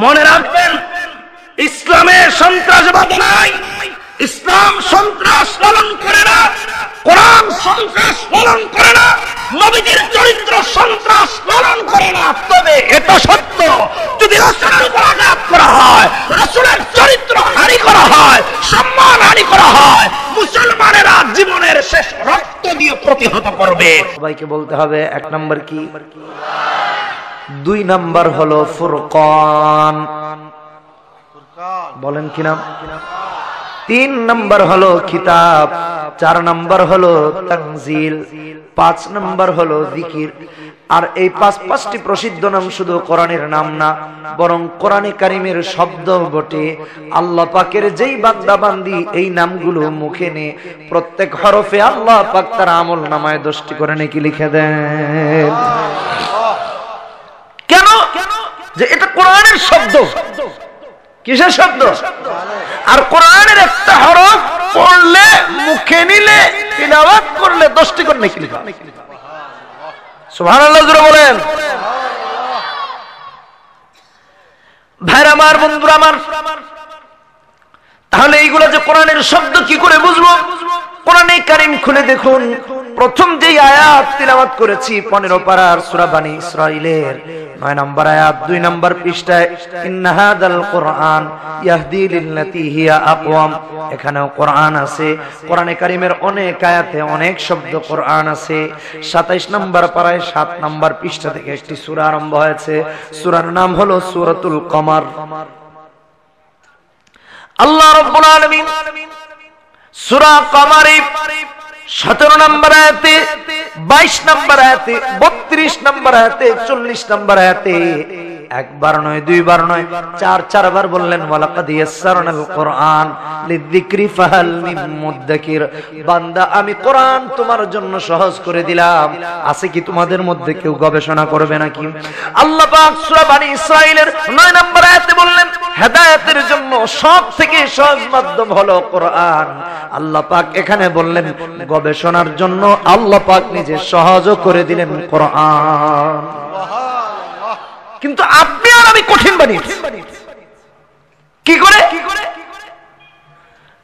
মনে রাখবেন, ইসলামে সন্ত্রাসবাদ নাই। ইসলাম সন্ত্রাস পালন করে না, কোরআন সন্ত্রাস পালন করে না, নবীদের চরিত্র সন্ত্রাস পালন করে না। তবে এটা সত্য, যদি রাসূলের উপর আঘাত করা হয়, রাসূলের চরিত্র হানি করা হয়, সম্মান হানি করা হয়, মুসলমানেরা জীবনের শেষ রক্ত দিয়ে প্রতিহত করবে। সবাইকে বলতে হবে, এক নম্বর কি? দুই নম্বর হলো ফুরকান, বলেন কি নাম? তিন নম্বর হলো কিতাব, চার নম্বর হলো তানজিল, পাঁচ নম্বর হলো জিকির। আর এই পাঁচটি প্রসিদ্ধ নাম শুধু কোরআনের নাম না, বরং কোরআনে কারিমের শব্দ বটে। আল্লাহ পাকের যেই বান্দা বান্দি এই নামগুলো মুখে নে, প্রত্যেক হরফে আল্লাহ পাক তার আমল নামায় 10টি করে নেকি লিখে দেন। কেন? যে এটা কোরআনের শব্দ। কিসের শব্দ? আর কোরআনের একটা হরফ পড়লে, মুখে নিলে, তিলাওয়াত করলে 10টি করে নেকি লিখা। সুবহানাল্লাহ জোরে বলেন। ভাইরা আমার, বন্ধুরা আমার, তাহলে এইগুলা যে কোরআনের শব্দ কি করে বুঝবো? কোরআনে কারীম খুলে দেখুন, প্রথম যে আয়াত তিলাওয়াত করেছি 15 পারার সূরা বনী ইসরাঈলের 9 নম্বর আয়াত, 2 নম্বর পৃষ্ঠায়, ইন্না হাদাল কোরআন ইয়াহদি লিল্লাতী হিয়া আকওয়াম। এখানেও কোরআন আছে। কোরআনে কারীমের অনেক আয়াতে অনেক শব্দ কোরআন আছে। 27 নম্বর পারায় 7 নম্বর পৃষ্ঠা থেকে একটি সূরা আরম্ভ হয়েছে। সূরার নাম হলো সূরাতুল কমার। আল্লাহ রাব্বুল আলামিন সূরা কমারে 17 নম্বর আয়াতে, 22 নম্বর আয়াতে, 32 নম্বর আয়াতে, 40 নম্বর আয়াতে একবার নয়, দুইবার নয়, চারবার বললেন, ওয়ালাকাদ ইয়াসসারনাল কোরআন লিযিকরি ফাহাল মিন মুদ্দাকির। বান্দা, আমি কোরআন তোমার জন্য সহজ করে দিলাম, আছে কি তোমাদের মধ্যে কেউ গবেষণা করবে নাকি? আল্লাহ পাক সূরা বনী ইসরাঈলের 9 নম্বর আয়াতে বললেন, হেদায়েতের জন্য সবথেকে সহজ মাধ্যম হলো কোরআন। আল্লাহ পাক এখানে বললেন, গবেষণার জন্য আল্লাহ পাক নিজে সহজ করে দিলেন কোরআন। কিন্তু আপনি আর আমি কঠিন বানিয়েছি। কি করে?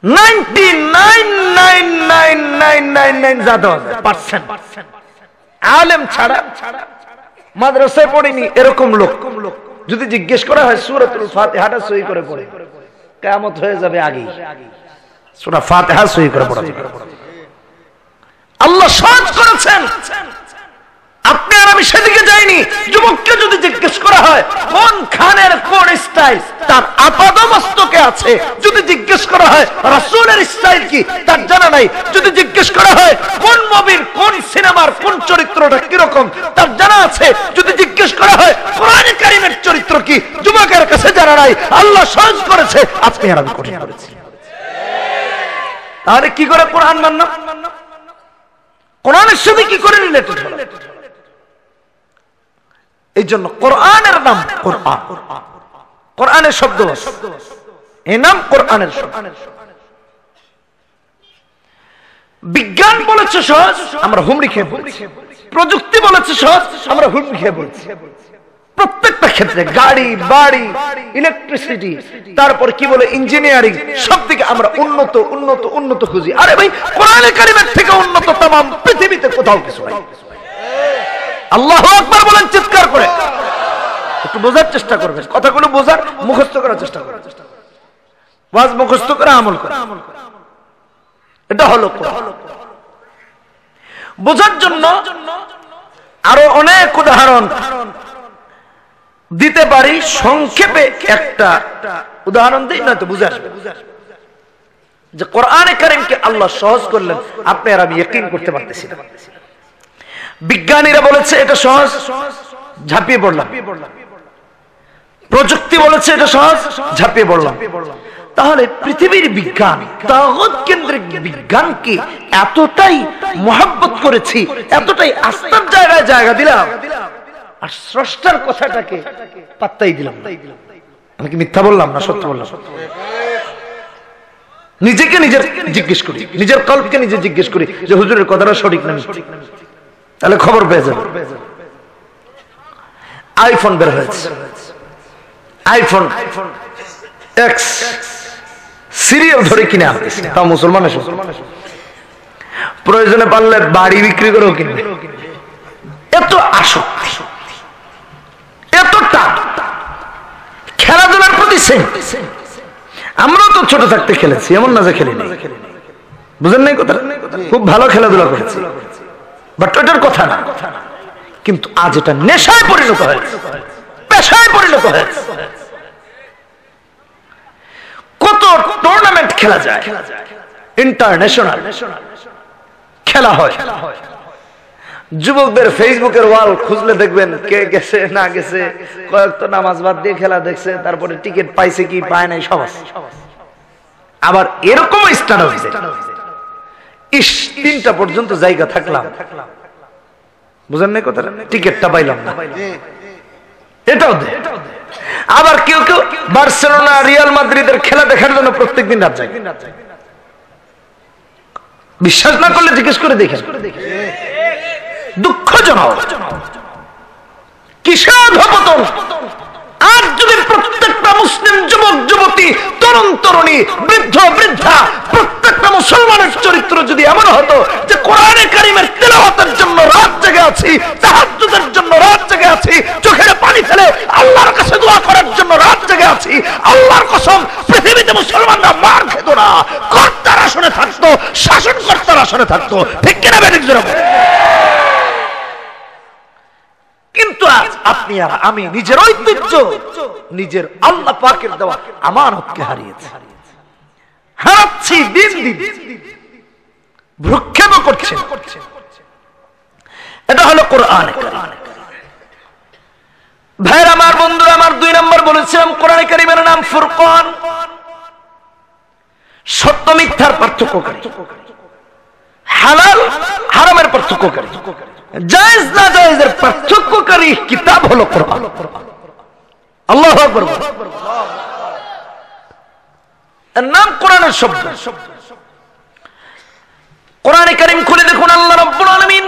99.99999% আলেম ছাড়া, মাদ্রাসায় পড়েনি এরকম লোক যদি জিজ্ঞেস করা হয় সূরাতুল ফাতিহাটা সহি করে পড়ে, কিয়ামত হয়ে যাবে আগেই। সূরা ফাতিহা সহি করে পড়া যাবে। আল্লাহ সহজ করেছেন। আপনি আর আমি সেদিকে যাইনি। যুবককে যদি জিজ্ঞেস করা হয় কোন খানের কোন স্টাইল তার আপাদমস্তকে আছে, যদি জিজ্ঞেস করা হয় রাসূলের স্টাইল কি তার জানা নাই, যদি জিজ্ঞেস করা হয় কোন মুভির কোন সিনেমার কোন চরিত্রটা কি রকম তার জানা আছে, যদি জিজ্ঞেস করা হয় কোরআনে কারীমের চরিত্র কি যুবকের কাছে জানা নাই। আল্লাহ সহজ করেছে, আপনি আর আমি কঠিন করেছি। তাহলে কি করে কোরআন মাননা? কোরআনের সাথে কি করে রিলেটেড হলো? এই জন্য কোরআনের নাম কোরআন, কোরআনের শব্দ, এই নাম কোরআনের শব্দ। বিজ্ঞান বলেছে সহজ, আমরা হুমড়ি খেয়ে বলছি। প্রযুক্তি বলেছে সহজ, আমরা হুমড়ি খেয়ে বলছি। প্রত্যেকটা ক্ষেত্রে, গাড়ি, বাড়ি, ইলেকট্রিসিটি, তারপর কি বলে ইঞ্জিনিয়ারিং, সব থেকে আমরা উন্নত উন্নত উন্নত খুঁজি। আরে ভাই, কোরআনে কারীমের থেকে উন্নত তামাম পৃথিবীতে কোথাও কিছু নাই। আল্লাহু আকবার বলেন চিৎকার করে। একটু বোঝার চেষ্টা করবেন, কথাগুলো বোঝার, মুখস্থ করার চেষ্টা করবেন। ওয়াজ মুখস্থ করে আমল করে, এটা হলো কোরআন। বোঝার জন্য আরো অনেক উদাহরণ দিতে পারি, সংক্ষেপে একটা উদাহরণ দিই, নয়তো বুঝে আসবে যে কোরআনে কারীমকে আল্লাহ সহজ করলেন, আপনি আর আমি ইয়াকিন করতে পারতেছি না। বিজ্ঞানীরা বলেছে এটা সহজ, ঝাঁপিয়ে পড়লাম। প্রযুক্তি বলেছে এটা সহজ, ঝাঁপিয়ে পড়লাম। তাহলে পৃথিবীর বিজ্ঞান, তাগুত কেন্দ্রিক বিজ্ঞানকে এতটাই মহব্বত করেছি, এতটাই আস্থার জায়গায় জায়গা দিলাম, আর স্রষ্টার কথাটাকে পাত্তাই দিলাম না। আমি কি মিথ্যা বললাম না সত্য বললাম? নিজেকে নিজের জিজ্ঞেস করি, নিজের কল্পকে নিজে জিজ্ঞেস করি যে হুজুরের কথাটা সঠিক না মিথ্যা, তাহলে খবর পেয়ে যাবে। আইফোন বের হয়েছে, আইফোন এক্স সিরিয়াল ধরে কিনে আনতেছে, তা মুসলমান প্রয়োজনে পারলে বাড়ি বিক্রি করেও কিনবে। এত আসক্তি, এতটা খেলাধুলার প্রতি। আমরাও তো ছোট থাকতে খেলেছি, এমন না যে খেলি না, বুঝেন নাই কথা? খুব ভালো খেলাধুলা করেছি, বাট ওটার কথা না। কিন্তু আজ এটা নেশায় পরিণত হয়েছে, পেশায় পরিণত হয়েছে। কত টুর্নামেন্ট খেলা যায়, ইন্টারন্যাশনাল খেলা হয়। যুবকদের ফেসবুকের ওয়াল খুঁজলে দেখবেন কে গেছে না গেছে, কয়েকটা নামাজ বাদ দিয়ে খেলা দেখছে, তারপরে টিকিট পাইছে কি পায় নাই সব। আবার এরকম স্টার্ট হয়েছে, ইস 3টা পর্যন্ত জায়গা থাকলাম, বুঝেন নাই কথা, টিকিটটা পাইলাম না, এটাও দে। আবার কেউ কেউ বার্সেলোনা রিয়াল মাদ্রিদের খেলা দেখার জন্য প্রত্যেকদিন রাত যায়। বিশ্বাস না করলে জিজ্ঞেস করে দেখেন, দুঃখজনক কিসের অধঃপতন। আর যদি প্রত্যেকটা মুসলিম যুবক যুবতী, তরুণ তরুণী, বৃদ্ধ বৃদ্ধা, প্রত্যেকটা মুসলমানের চরিত্র যদি এমন হতো যে কোরআনে কারিমের তেলাওয়াতের জন্য রাত জেগে আছি, তাহাজ্জুদের জন্য রাত জেগে আছি, চোখের পানি ফেলে আল্লাহর কাছে দোয়া করার জন্য রাত জেগে আছি, আল্লাহর কসম পৃথিবীতে মুসলমানরা মার খেত না, কর্তার আসনে থাকতো, শাসন কর্তার আসনে থাকতো। ঠিক কিনা বেঠিক জোরে? কিন্তু আজ আপনি আর আমি নিজের ঐতিহ্য, নিজের আল্লাহ পাকের দেওয়া আমানতকে হারাচ্ছি, দিন দিন ভ্রুক্ষেপ করছে। এটা হলো কোরআন। ভাইয়ের আমার, বন্ধুরা আমার, 2 নম্বর বলেছিলাম কোরআন কারীমের নাম ফুরকান, সত্য মিথ্যার পার্থক্যকারী, হালাল হারামের পার্থক্যকারী, জায়েজ না জায়েজের পার্থক্যকারী কিতাব হলো কোরআন। আল্লাহু আকবার। এর নাম কোরআনের শব্দ। কোরআনে কারীম খুলে দেখুন, আল্লাহ রাব্বুল আলামিন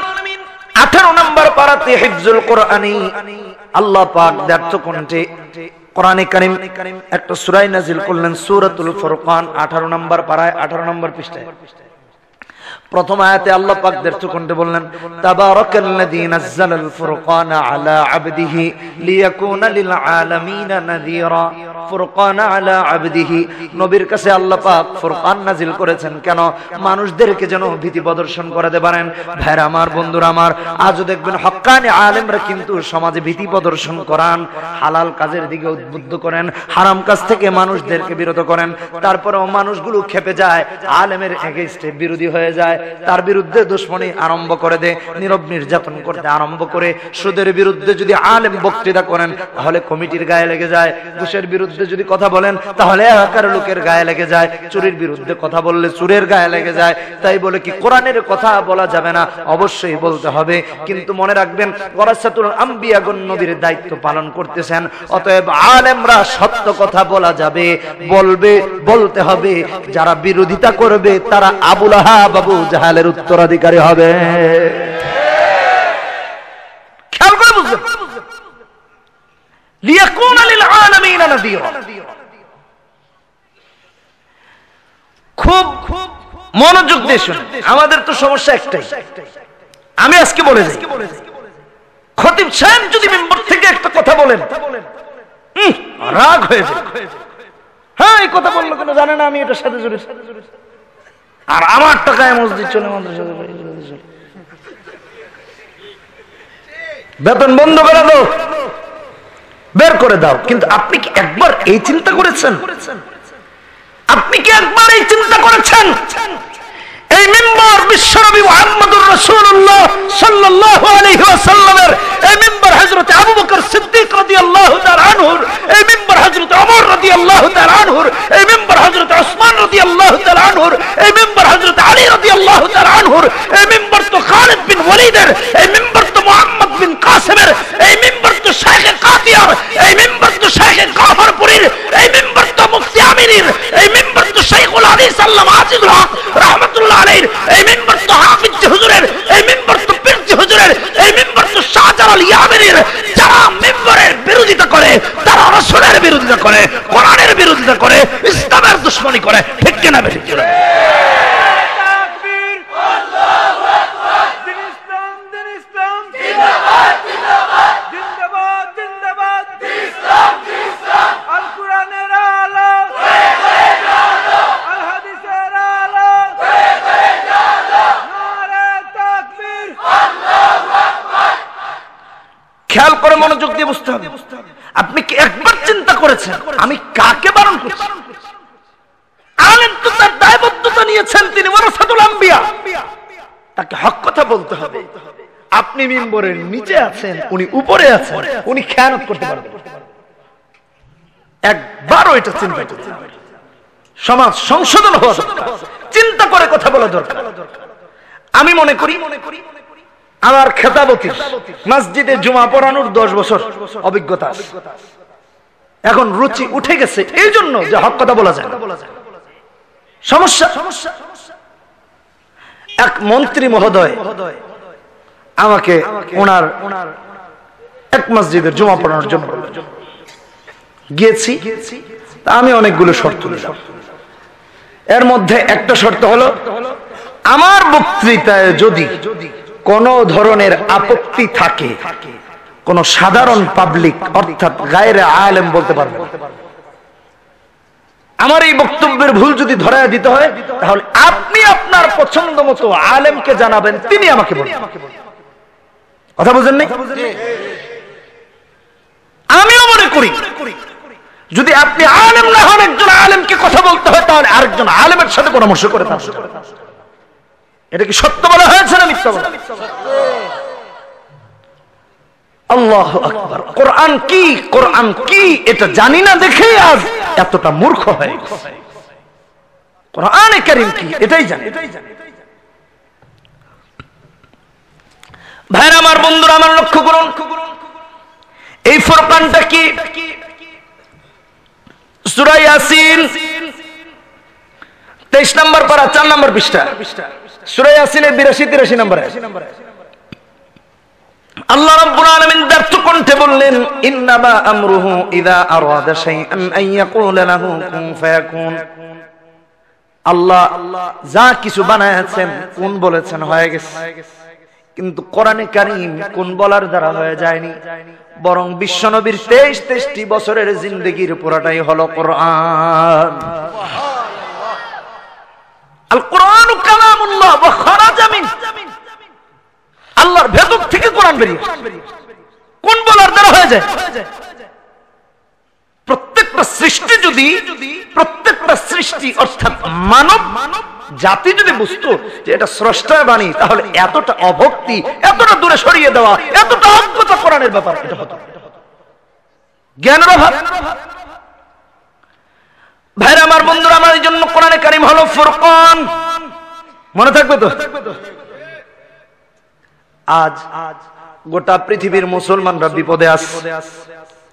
18 নম্বর পারাতে হিফজুল কোরআনি আল্লাহ পাক দ্ব্যর্থ কণ্ঠে কোরআনে কারীম একটা সূরা নাযিল করলেন, সূরাতুল ফুরকান, 18 নম্বর পারায় 18 নম্বর পৃষ্ঠায়। প্রথম আয়াতে আল্লাহ পাক দ্ব্যর্থ কণ্ঠে বললেন, তাবারাকাল্লাযী নাযালাল ফুরকানা আলা আবদিহি লিয়াকুনা লিল আলামিনা নাযীরা। ফুরকান আলা আবদিহি, নবীর কাছে আল্লাহ পাক ফুরকান নাযিল করেছেন কেন? মানুষদেরকে যেন ভীতি প্রদর্শন করাতে পারেন। ভাইরা আমার, বন্ধুরা আমার, আজও দেখবেন হক্কানি আলেমরা কিন্তু সমাজে ভীতি প্রদর্শন করান, হালাল কাজের দিকে উদ্বুদ্ধ করেন, হারাম কাজ থেকে মানুষদেরকে বিরত করেন। তারপরেও মানুষগুলো খেপে যায়, আলেমের এগেইনস্টে বিরোধী হয়ে যায়, তার বিরুদ্ধে দুশমনি আরম্ভ করে দেয়, নীরব নির্যাতন করতে আরম্ভ করে। সুদের বিরুদ্ধে যদি আলেম বক্তৃতা করেন তাহলে কমিটির গায়ে লেগে যায়, ঘুষের বিরুদ্ধে যদি কথা বলেন তাহলে এলাকার লোকের গায়ে লেগে যায়, চুরির বিরুদ্ধে কথা বললে চুরের গায়ে লেগে যায়। তাই বলে কি কোরআনের কথা বলা যাবে না? অবশ্যই বলতে হবে, কিন্তু মনে রাখবেন ওয়ারাসাতুল আম্বিয়াগণ নবীর দায়িত্ব পালন করতেছেন। অতএব আলেমরা সত্য কথা বলা যাবে, বলতে হবে। যারা বিরোধিতা করবে তারা আবু লাহাব আবু জাহালের উত্তরাধিকারী হবে। খেয়াল করে বুঝবেন, লিয়াকুনা লিল আলামিনা নাযীরা। খুব মনোযোগ দিয়ে শুনুন, আমাদের তো সমস্যা একটাই। আমি আজকে বলে যাই, খতিব সাহেব যদি মেম্বার থেকে একটা কথা বলেন রাগ হয়ে যায়। হ্যাঁ, এই কথা বললো কেন জানে না, আমি এটার সাথে জড়িত, আর আমার টাকায় মসজিদ চলে, মাদ্রাসা চলে, বেতন বন্ধ করে দাও, বের করে দাও। কিন্তু আপনি কি একবার এই চিন্তা করেছেন? আপনি কি একবার এই চিন্তা করেছেন এই মিম্বর বিশ্বনবী মুহাম্মদুর রাসূলুল্লাহ সাল্লাল্লাহু আলাইহি ওয়াসাল্লামের, এই মিম্বর হযরত আবু বকর সিদ্দিক রাদিয়াল্লাহু তাআলা আনহুর, এই মিম্বর হযরত ওমর রাদিয়াল্লাহু তাআলা আনহুর, এই মিম্বর হযরত ওসমান রাদিয়াল্লাহু তাআলা আনহুর, এই মিম্বর হযরত আলী রাদিয়াল্লাহু তাআলা আনহুর, এই মিম্বর তো খালিদ বিন ওয়ালিদের, এই মিম্বর তো মুহাম্মদ বিন কাসিমের, এই মিম্বর তো শাইখ কাদিয়ার, এই মিম্বর তো শাইখ গাফরপুরীর, এই মিম্বর তো মুফতি আমিনীর, এই মিম্বর তো শাইখুল হাদিস আল্লামা আজিজুল হক রাহমাতুল্লাহ আলাইহির, এই মিম্বর তো হাফিজ হুজুরের, এই মিম্বর তো পীর হুজুরের, এই মিম্বর তো শাহজালাল ইয়ামিনীর। যারা মিম্বরের বিরোধী বিরোধিতা করে, তারা রাসূলের বিরোধিতা করে, কোরআনের বিরোধিতা করে, ইসলামের দুশমনি করে। ঠিক কিনা বেঠিক? তাকবীর, আল্লাহু আকবার, দিন ইসলাম জিন্দাবাদ জিন্দাবাদ, জিন্দাবাদ জিন্দাবাদ, দিন ইসলাম আল কোরআনের আলো হয়ে আলো, আল হাদিসের আলো হয়ে আলো, নারে তাকবীর, আল্লাহু আকবার। খেয়াল করে মনোযোগ দিয়ে বুঝতে হবে। আপনি কি একবার চিন্তা করেছেন আমি কাকে বারণ করছি? আলেম তো তার দায়বদ্ধতা নিয়েছেন, তিনি ওয়ারাসাতুল আম্বিয়া, তাকে হক কথা বলতে হবে। আপনি মিম্বরের নিচে আছেন, উনি উপরে আছেন, উনি খেয়ানত করতে পারবেন। একবারও এটা চিন্তা করতে হবে। সমাজ সংশোধন হওয়া দরকার, চিন্তা করে কথা বলা দরকার। আমি মনে করি আমার খেতাবতী মসজিদে জুমা পড়ানোর 10 বছর অভিজ্ঞতা আছে। এখন রুচি উঠে গেছে এই জন্য যে হক কথা বলা যায়। সমস্যা এক মন্ত্রী মহোদয় আমাকে ওনার এক মসজিদের জুমা পড়ানোর জন্য গিয়েছি। তা আমি অনেকগুলো শর্ত দিলাম। এর মধ্যে একটা শর্ত হলো, আমার বক্তৃতায় যদি কোন ধরনের আপত্তি থাকে, কোন সাধারণ পাবলিক অর্থাৎ গায়রে আলেম বলতে পারবে। আমার এই বক্তব্যের ভুল যদি ধরায় দিতে হয়, তাহলে আপনি আপনার পছন্দ মতো আলেমকে জানাবেন, তিনি আমাকে বলবেন। কথা বুঝেন নাই? আমিও মনে করি যদি আপনি আলেম না হন, একজন আলেমকে কথা বলতে হয়, তাহলে আরেকজন আলেমের সাথে পরামর্শ করে। এটা কি সত্য বলা হয়েছে না মিথ্যা বলা? আল্লাহু আকবার। কোরআন কি, কোরআন কি এটা জানি না দেখে আজ এতটা মূর্খ হয়। কোরআনে কারীম কি এটাই জানি। ভাইরা আমার, বন্ধুরা আমার, লক্ষ্য করুন এই ফুরকানটা কি? সূরা ইয়াসিন 23 নম্বর পারা 4 নম্বর পৃষ্ঠা। সূরা ইয়াসিনের 82-83 নম্বর আয়াত। আল্লাহ রাব্বুল আলামিন দ্ব্যর্থ কণ্ঠে বললেন, ইন্নামা আমরুহু ইযা আরাদা শাইআন আন ইয়াকুলা লাহু কুন ফায়াকুন। আল্লাহ যা কিছু বানায়েছেন, কোন বলেছেন হয়ে গেছে। কিন্তু কোরআনে কারীম কোন বলার দ্বারা হয়ে যায়নি, বরং বিশ্বনবীর 23 বছরের জিন্দেগির পুরাটাই হলো কোরআন। আল কোরআনু কালামুল্লাহ ওয়া খারাজা মিন, আল্লাহর ভেতর থেকে কোরআন বেরিয়ে কোন বলার দ্বারা হয়ে যায়। প্রত্যেকটা সৃষ্টি যদি, প্রত্যেকটা সৃষ্টি অর্থাৎ মানব জাতি যদি বুঝতো যে এটা স্রষ্টার বাণী, তাহলে এতটা অভক্তি, এতটা দূরে সরিয়ে দেওয়া, এতটা অজ্ঞতা কোরআনের ব্যাপার এটা হতো। জ্ঞানের অভাব। ভাইরা আমার, বন্ধুরা আমার, এই জন্য কোরআনে কারীম হলো ফুরকান। মনে থাকবে তো? আজ গোটা পৃথিবীর মুসলমানরা বিপদে আছে।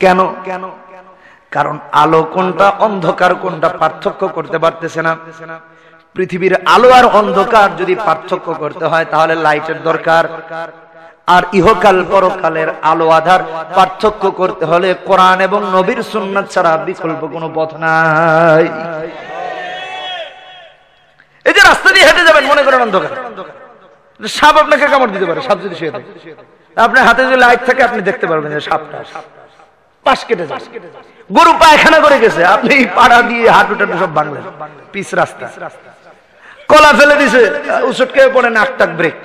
কেন? কারণ আলো কোনটা, অন্ধকার কোনটা পার্থক্য করতে পারতেছে না। পৃথিবীর আলো আর অন্ধকার যদি পার্থক্য করতে হয়, তাহলে লাইটের দরকার। আর ইহকাল পরকালের আলো আধার পার্থক্য করতে হলে কোরআন এবং নবীর সুন্নাত ছাড়া বিকল্প কোনো পথ নাই। এই যে রাস্তা দিয়ে হেঁটে যাবেন, মনে করেন অন্ধকার, সাপ আপনাকে কামড় দিতে পারে। সাপ যদি শুয়ে থাকে, আপনার হাতে যদি লাইট থাকে, আপনি দেখতে পারবেন যে সাপটা পাশ কেটে যায়। গরু পায়খানা করে গেছে, আপনি পাড়া দিয়ে হাঁটু টাটু সব ভাঙলেন, পিচ রাস্তা। কলা ফেলে দিছে, উচটকে পড়ে নাক টাক ব্রেক,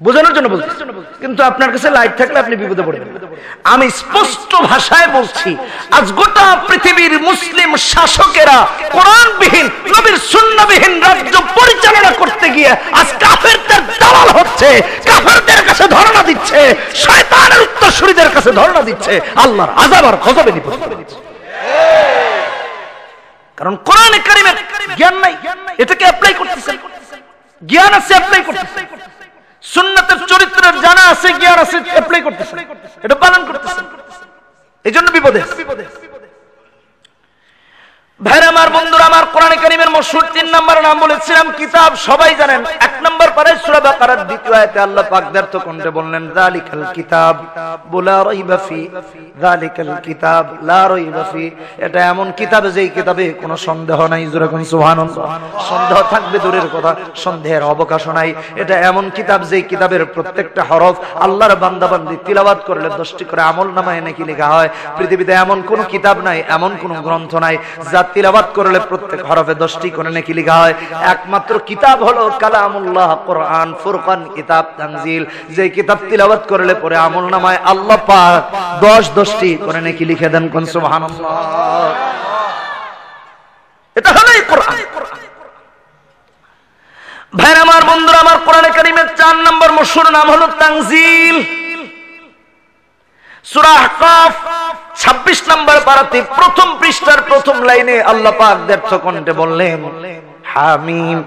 বোঝানোর জন্য বলছি। কিন্তু আপনার কাছে লাইট থাকলে আপনি বিপদে পড়বেন। আমি স্পষ্ট ভাষায় বলছি, আজ গোটা পৃথিবীর মুসলিম শাসকেরা কোরআনবিহীন, নবীর সুন্নাহবিহীন রাজ্য পরিচালনা করতে গিয়ে আজ কাফেরদের দালাল হচ্ছে, কাফেরদের কাছে ধর্ণা দিচ্ছে, শয়তানের উত্তরসূরিদের কাছে ধর্ণা দিচ্ছে, আল্লাহর আযাব আর গজবে নিপতিত হচ্ছে। কারণ কোরআনে কারীমের জ্ঞান নাই, এটাকে অ্যাপ্লাই করতেছে। জ্ঞান আছে, অ্যাপ্লাই করতেছে। সুন্নাতের চরিত্রের জানা আছে, জ্ঞান আছে, অ্যাপ্লাই করতেছে, এটা পালন করতেছে। এই জন্য বিপদে। ভাইরা আমার, বন্ধুরা আমার, কোরআনে কারীমের মশহুর 3 নম্বর নাম বলেছিলাম কিতাব, সবাই জানেন। 1 নম্বর পারে সূরা বাকারার 2য় আয়াতে আল্লাহ পাক দ্ব্যর্থ কণ্ঠে বললেন, যালিকাল কিতাব লা রাইবা ফি, যালিকাল কিতাব লা রাইবা ফি। এটা এমন কিতাব যেই কিতাবে কোনো সন্দেহ নাই। জোরে কোন সুবহানাল্লাহ। সন্দেহ থাকবে দূরের কথা, সন্দেহের অবকাশ নাই। এটা এমন কিতাব যেই কিতাবের প্রত্যেকটা হরফ আল্লাহর বান্দাবান্দি তিলাওয়াত করলে 10টি করে আমলনামায় নেকি লেখা হয়। পৃথিবীতে এমন কোন কিতাব নাই, এমন কোন গ্রন্থ নাই যা তিলাওয়াত করলে প্রত্যেক হরফে 10টি করে নেকি লেখা হয়। একমাত্র কিতাব হলো কালামুল্লাহ, কোরআন, ফুরকান কিতাব, তানজিল। যে কিতাব তিলাওয়াত করলে পরে আমলনামায় আল্লাহ পাক 10টি করে নেকি লিখে দেন। কোন সুবহানাল্লাহ। এটা হলো কোরআন। ভাইরা আমার, বন্ধুরা আমার, কোরআনে কারীমের 4 নম্বর মশহুর নাম হলো তানজিল। সূরা আহকাফ 26 নম্বর পারাতে প্রথম পৃষ্ঠার প্রথম লাইনে আল্লাহ পাক দ্ব্যর্থ কণ্ঠে বললেন, হামিম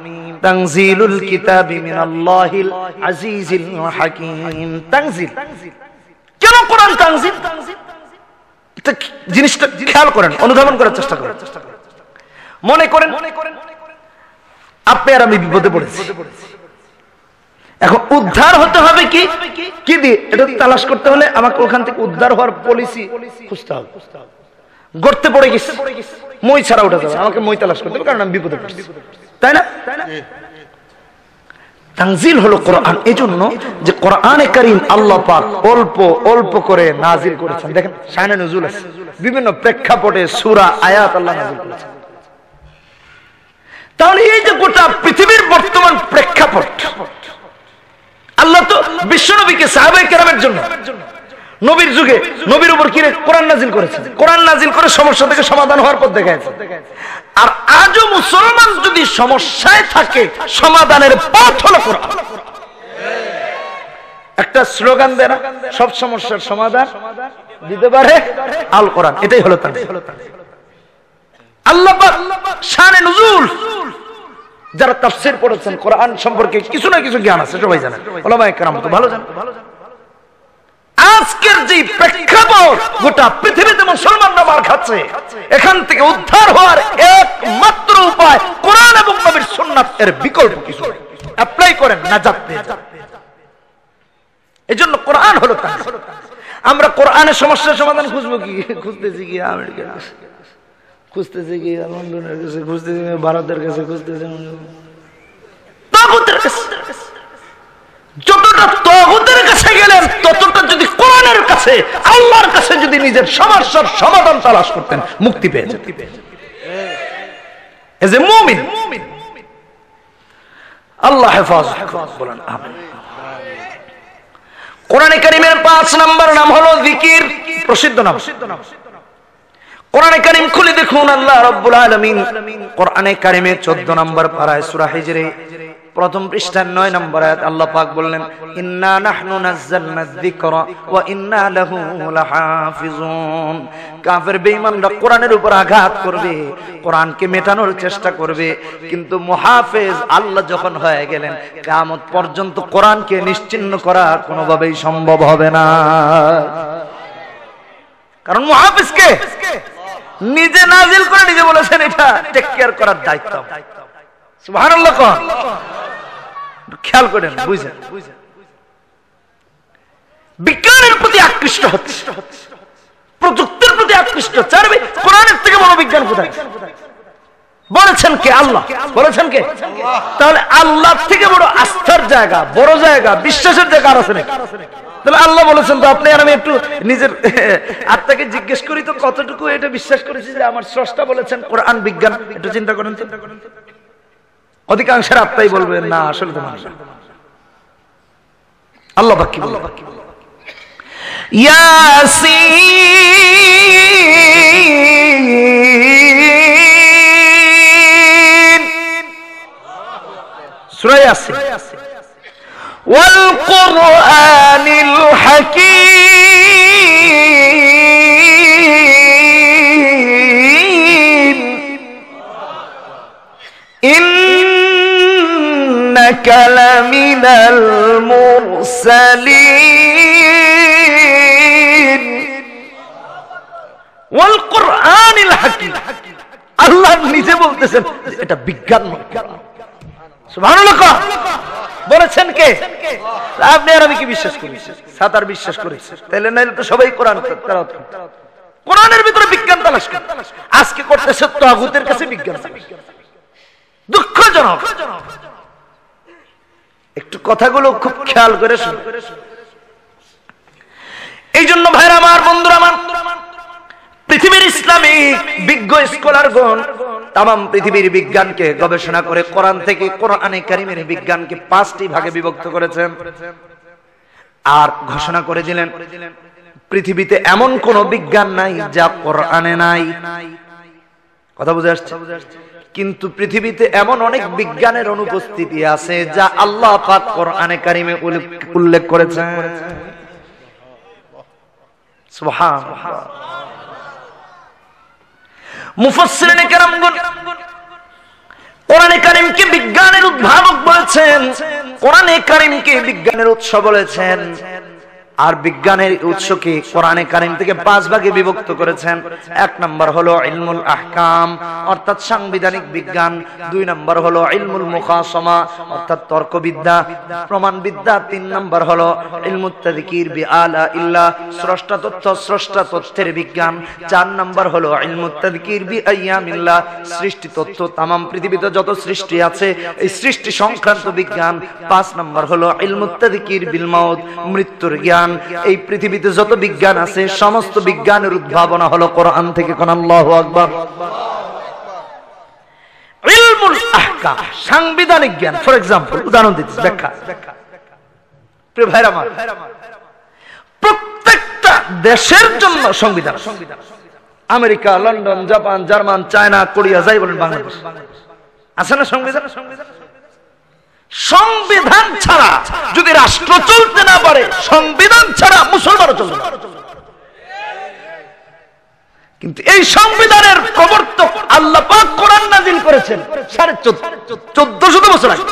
তানজিলুল কিতাবি মিনাল্লাহিল আজিজিল হাকীম। তানজিল কেন কোরআন তানজিল? এটা জিনিসটা খেয়াল করেন, অনুধাবন করার চেষ্টা করেন। মনে করেন আপনি আর আমি বিপদে পড়েছি, এখন উদ্ধার হতে হবে কি দিয়ে? এটা তালাশ করতে হলে আমাকে ওখান থেকে উদ্ধার হওয়ার পলিসি খুঁজতে হবে। গর্তে পড়ে গেছে, মই ছাড়া ওঠা যাবে, আমাকে মই তালাশ করতে হবে, কারণ আমি বিপদে পড়েছি, তাই না? তানজিল হলো কোরআন। এজন্য যে কোরআনে কারীম আল্লাহ পাক অল্প অল্প করে নাজিল করেছেন। দেখেন শানে নুজুল আছে, বিভিন্ন প্রেক্ষাপটে সূরা আয়াত আল্লাহ নাজিল করেছেন। তাহলে এই যে গোটা পৃথিবীর বর্তমান প্রেক্ষাপট, আল্লাহ তো বিশ্বনবীকে সাহাবায়ে কেরামের জন্য নবীর যুগে নবীর উপর কি কোরআন নাজিল করেছেন। কোরআন নাজিল করে সমস্যা থেকে সমাধান হওয়ার পথ দেখাইছেন। আর আজও মুসলমান যদি সমস্যায় থাকে, সমাধানের পথ হলো কোরআন। একটা স্লোগান দেয় না, সব সমস্যার সমাধান দিতে পারে আল কোরআন। এটাই হলো তানজিল। আল্লাহ পাক শানে নুজুল, যারা তাফসীর পড়েছেন, কোরআন সম্পর্কে কিছু না কিছু জ্ঞান আছে, সবাই জানেন, উলামায়ে কেরাম তো ভালো জানেন। আজকের যে প্রেক্ষাপট, গোটা পৃথিবীতে মুসলমানরা মার খাচ্ছে, এখান থেকে উদ্ধার হওয়ার একমাত্র উপায় কোরআন এবং নবীর সুন্নাত, এর বিকল্প কিছু নেই। অ্যাপ্লাই করেন, নাজাত পেয়ে যাবেন। এজন্য কোরআন হলো তানজিল। আমরা কোরআনের সমস্যার সমাধান খুঁজবো কি? খুঁজতেছি কি আমেরিকার কাছে, খুঁজতেছি কি লন্ডনের কাছে, খুঁজতেছি ভারতের কাছে, খুঁজতেছি তাগুতের কাছে। যতটা তাগুতের কাছে গেলেন, ততটা যদি কোরআনের কাছে, আল্লাহর কাছে যদি নিজের সমস্যার সমাধান তালাশ করতেন, মুক্তি পেয়ে যেতেন। এজ এ মুমিন আল্লাহ হেফাজত বলেন আমিন। কোরআনে কারীমের 5 নম্বর নাম হলো জিকির, প্রসিদ্ধ নাম। কোরআনে কারীম খুলে দেখুন, আল্লাহ রাব্বুল আলামিন কোরআনে কারীমের 14 নম্বর পারায় সূরা হিজরে প্রথম পৃষ্ঠার 9 নম্বর আয়াত আল্লাহ পাক বললেন, ইন্না নাহনু নাযালনা যিকরা ওয়া ইন্না লাহু লাহাফিজুন। কাফের বেঈমানরা কোরআনের উপর আঘাত করবে, কোরআনকে মেটানোর চেষ্টা করবে, কিন্তু মুহাফিজ আল্লাহ যখন হয়ে গেলেন, কিয়ামত পর্যন্ত কোরআনকে নিশ্চিহ্ন করা কোনোভাবেই সম্ভব হবে না। কারণ মুহাফিজকে নিজে নাজিল করে নিজে বলেছেন এটা টেক কেয়ার করার দায়িত্ব। সুবহানাল্লাহ। খেয়াল করেন, বুঝেন, বিজ্ঞানের প্রতি আকৃষ্ট হচ্ছে, প্রযুক্তির প্রতি আকৃষ্ট, চাইবে কোরআনের থেকে বড় বিজ্ঞান কোথায়? বলেছেন কে? আল্লাহ। বলেছেন কে? তাহলে আল্লাহ থেকে বড় আস্থার জায়গা, বড় জায়গা, বিশ্বাসের জায়গা আর আছে নাকি? তাহলে আল্লাহ বলেছেন, তো আপনি আর আমি একটু নিজের আত্মাকে জিজ্ঞেস করি তো, কতটুকু এটা বিশ্বাস করেছি যে আমার স্রষ্টা বলেছেন কোরআন বিজ্ঞান? একটু চিন্তা করেন তো। অধিকাংশের আত্মাই বলবে না, আসলে তো মানুষ। আল্লাহ পাক কি বলেন? ইয়াসিন, সূরা ইয়াসিন, ওয়াল কুরআনিল হাকীম, ইন্নাকা লামিনাল মুরসালিন ওয়াল কুরআনিল হাকীম। আল্লাহ এটা বিজ্ঞান সুবহানাল্লাহ বলেছেন কে? আপনি আর আমি কি বিশ্বাস করি? সাতার বিশ্বাস করেছে, তাহলে নাইলে তো সবাই কোরআন তেলাওয়াত করত। কোরআনের ভিতরে বিজ্ঞান তালাশ করে আজকে করতেছে তাগুতের কাছে বিজ্ঞান। দুঃখজনক। একটু কথাগুলো খুব খেয়াল করে শুনুন। এই জন্য ভাইরা আমার, বন্ধুরা আমার, পৃথিবীর ইসলামিক বিজ্ঞ স্কলারগণ তামাম পৃথিবীর বিজ্ঞানকে গবেষণা করে কোরআন থেকে কোরআনে কারীমের বিজ্ঞানকে 5টি ভাগে বিভক্ত করেছেন আর ঘোষণা করে দিলেন পৃথিবীতে এমন কোন বিজ্ঞান নাই যা কোরআনে নাই। কথা বুঝে আসছে? কিন্তু পৃথিবীতে এমন অনেক বিজ্ঞানের অনুপস্থিতি আছে যা আল্লাহ পাক কোরআনে কারীমে উল্লেখ করেছেন। সুবহানাল্লাহ। মুফাসসিরিনে কেরামগণ কোরআনে কারীমকে বিজ্ঞানের উদ্ভাবক বলেছেন, কোরআনে কারীমকে বিজ্ঞানের উৎস বলেছেন। আর বিজ্ঞানের উৎসকে কোরআনে কারীম থেকে 5 ভাগে বিভক্ত করেছেন। 1 নম্বর হলো ইলমুল আহকাম অর্থাৎ সাংবিধানিক বিজ্ঞান, 2 নম্বর হলো ইলমুল মুখাসামা অর্থাৎ তর্কবিদ্যা, প্রমাণবিদ্যা, 3 নম্বর হলো ইলমুত তাযকির বিআলা ইল্লাহ স্রষ্টা তথ্য, স্রষ্টা তথ্যের বিজ্ঞান, 4 নম্বর হলো ইলমুত তাযকির বিআইয়ামিল্লাহ সৃষ্টি তথ্য, তামাম পৃথিবীতে যত সৃষ্টি আছে এই সৃষ্টি সংক্রান্ত বিজ্ঞান, 5 নম্বর হলো ইলমুত তাযকির বিল মাউত মৃত্যুর জ্ঞান। এই পৃথিবীতে যত বিজ্ঞান আছে সমস্ত বিজ্ঞানের উদ্ভাবনা হলো কোরআন থেকে। কোন আল্লাহু আকবার। ইলমুল আহকাম সাংবিধানিক জ্ঞান। ফর এক্সাম্পল, উদাহরণ দিচ্ছি, ব্যাখ্যা। প্রিয় ভাইরা আমার, প্রত্যেকটা দেশের জন্য সংবিধান। America, London, Japan, German, China, Korea, যাই বলেন, বাংলাদেশ আছে না সংবিধান? সংবিধান ছাড়া যদি রাষ্ট্র চলতে না পারে, সংবিধান ছাড়া মুসলমানও চলবে না। কিন্তু এই সংবিধানের প্রবর্তক আল্লাহ পাক কোরআন নাযিল করেছেন 1400 বছর আগে।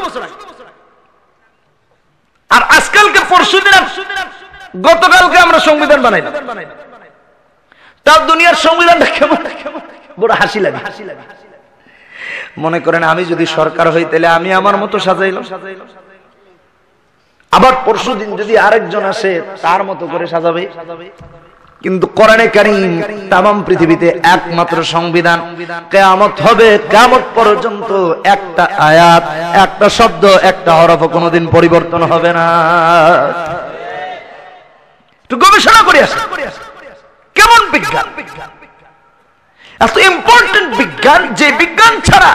আর আজকালকে পরশুদিন গতকালকে আমরা সংবিধান বানাইলাম, তার দুনিয়ার সংবিধানটা কেমন বড় হাসি লাগে। মনে করেন আমি যদি সরকার হই তাহলে আমি আমার মতো সাজাইলাম, আবার পরশুদিন যদি আরেকজন আসে তার মতো করে সাজাবে। কিন্তু কোরআনে কারীম তামাম পৃথিবীতে একমাত্র সংবিধান। কিয়ামত হবে, কিয়ামত পর্যন্ত একটা আয়াত, একটা শব্দ, একটা হরফ কোনোদিন পরিবর্তন হবে না। একটু গবেষণা করে আসে কেমন বিজ্ঞান, এত ইম্পর্টেন্ট বিজ্ঞান, যে বিজ্ঞান ছাড়া,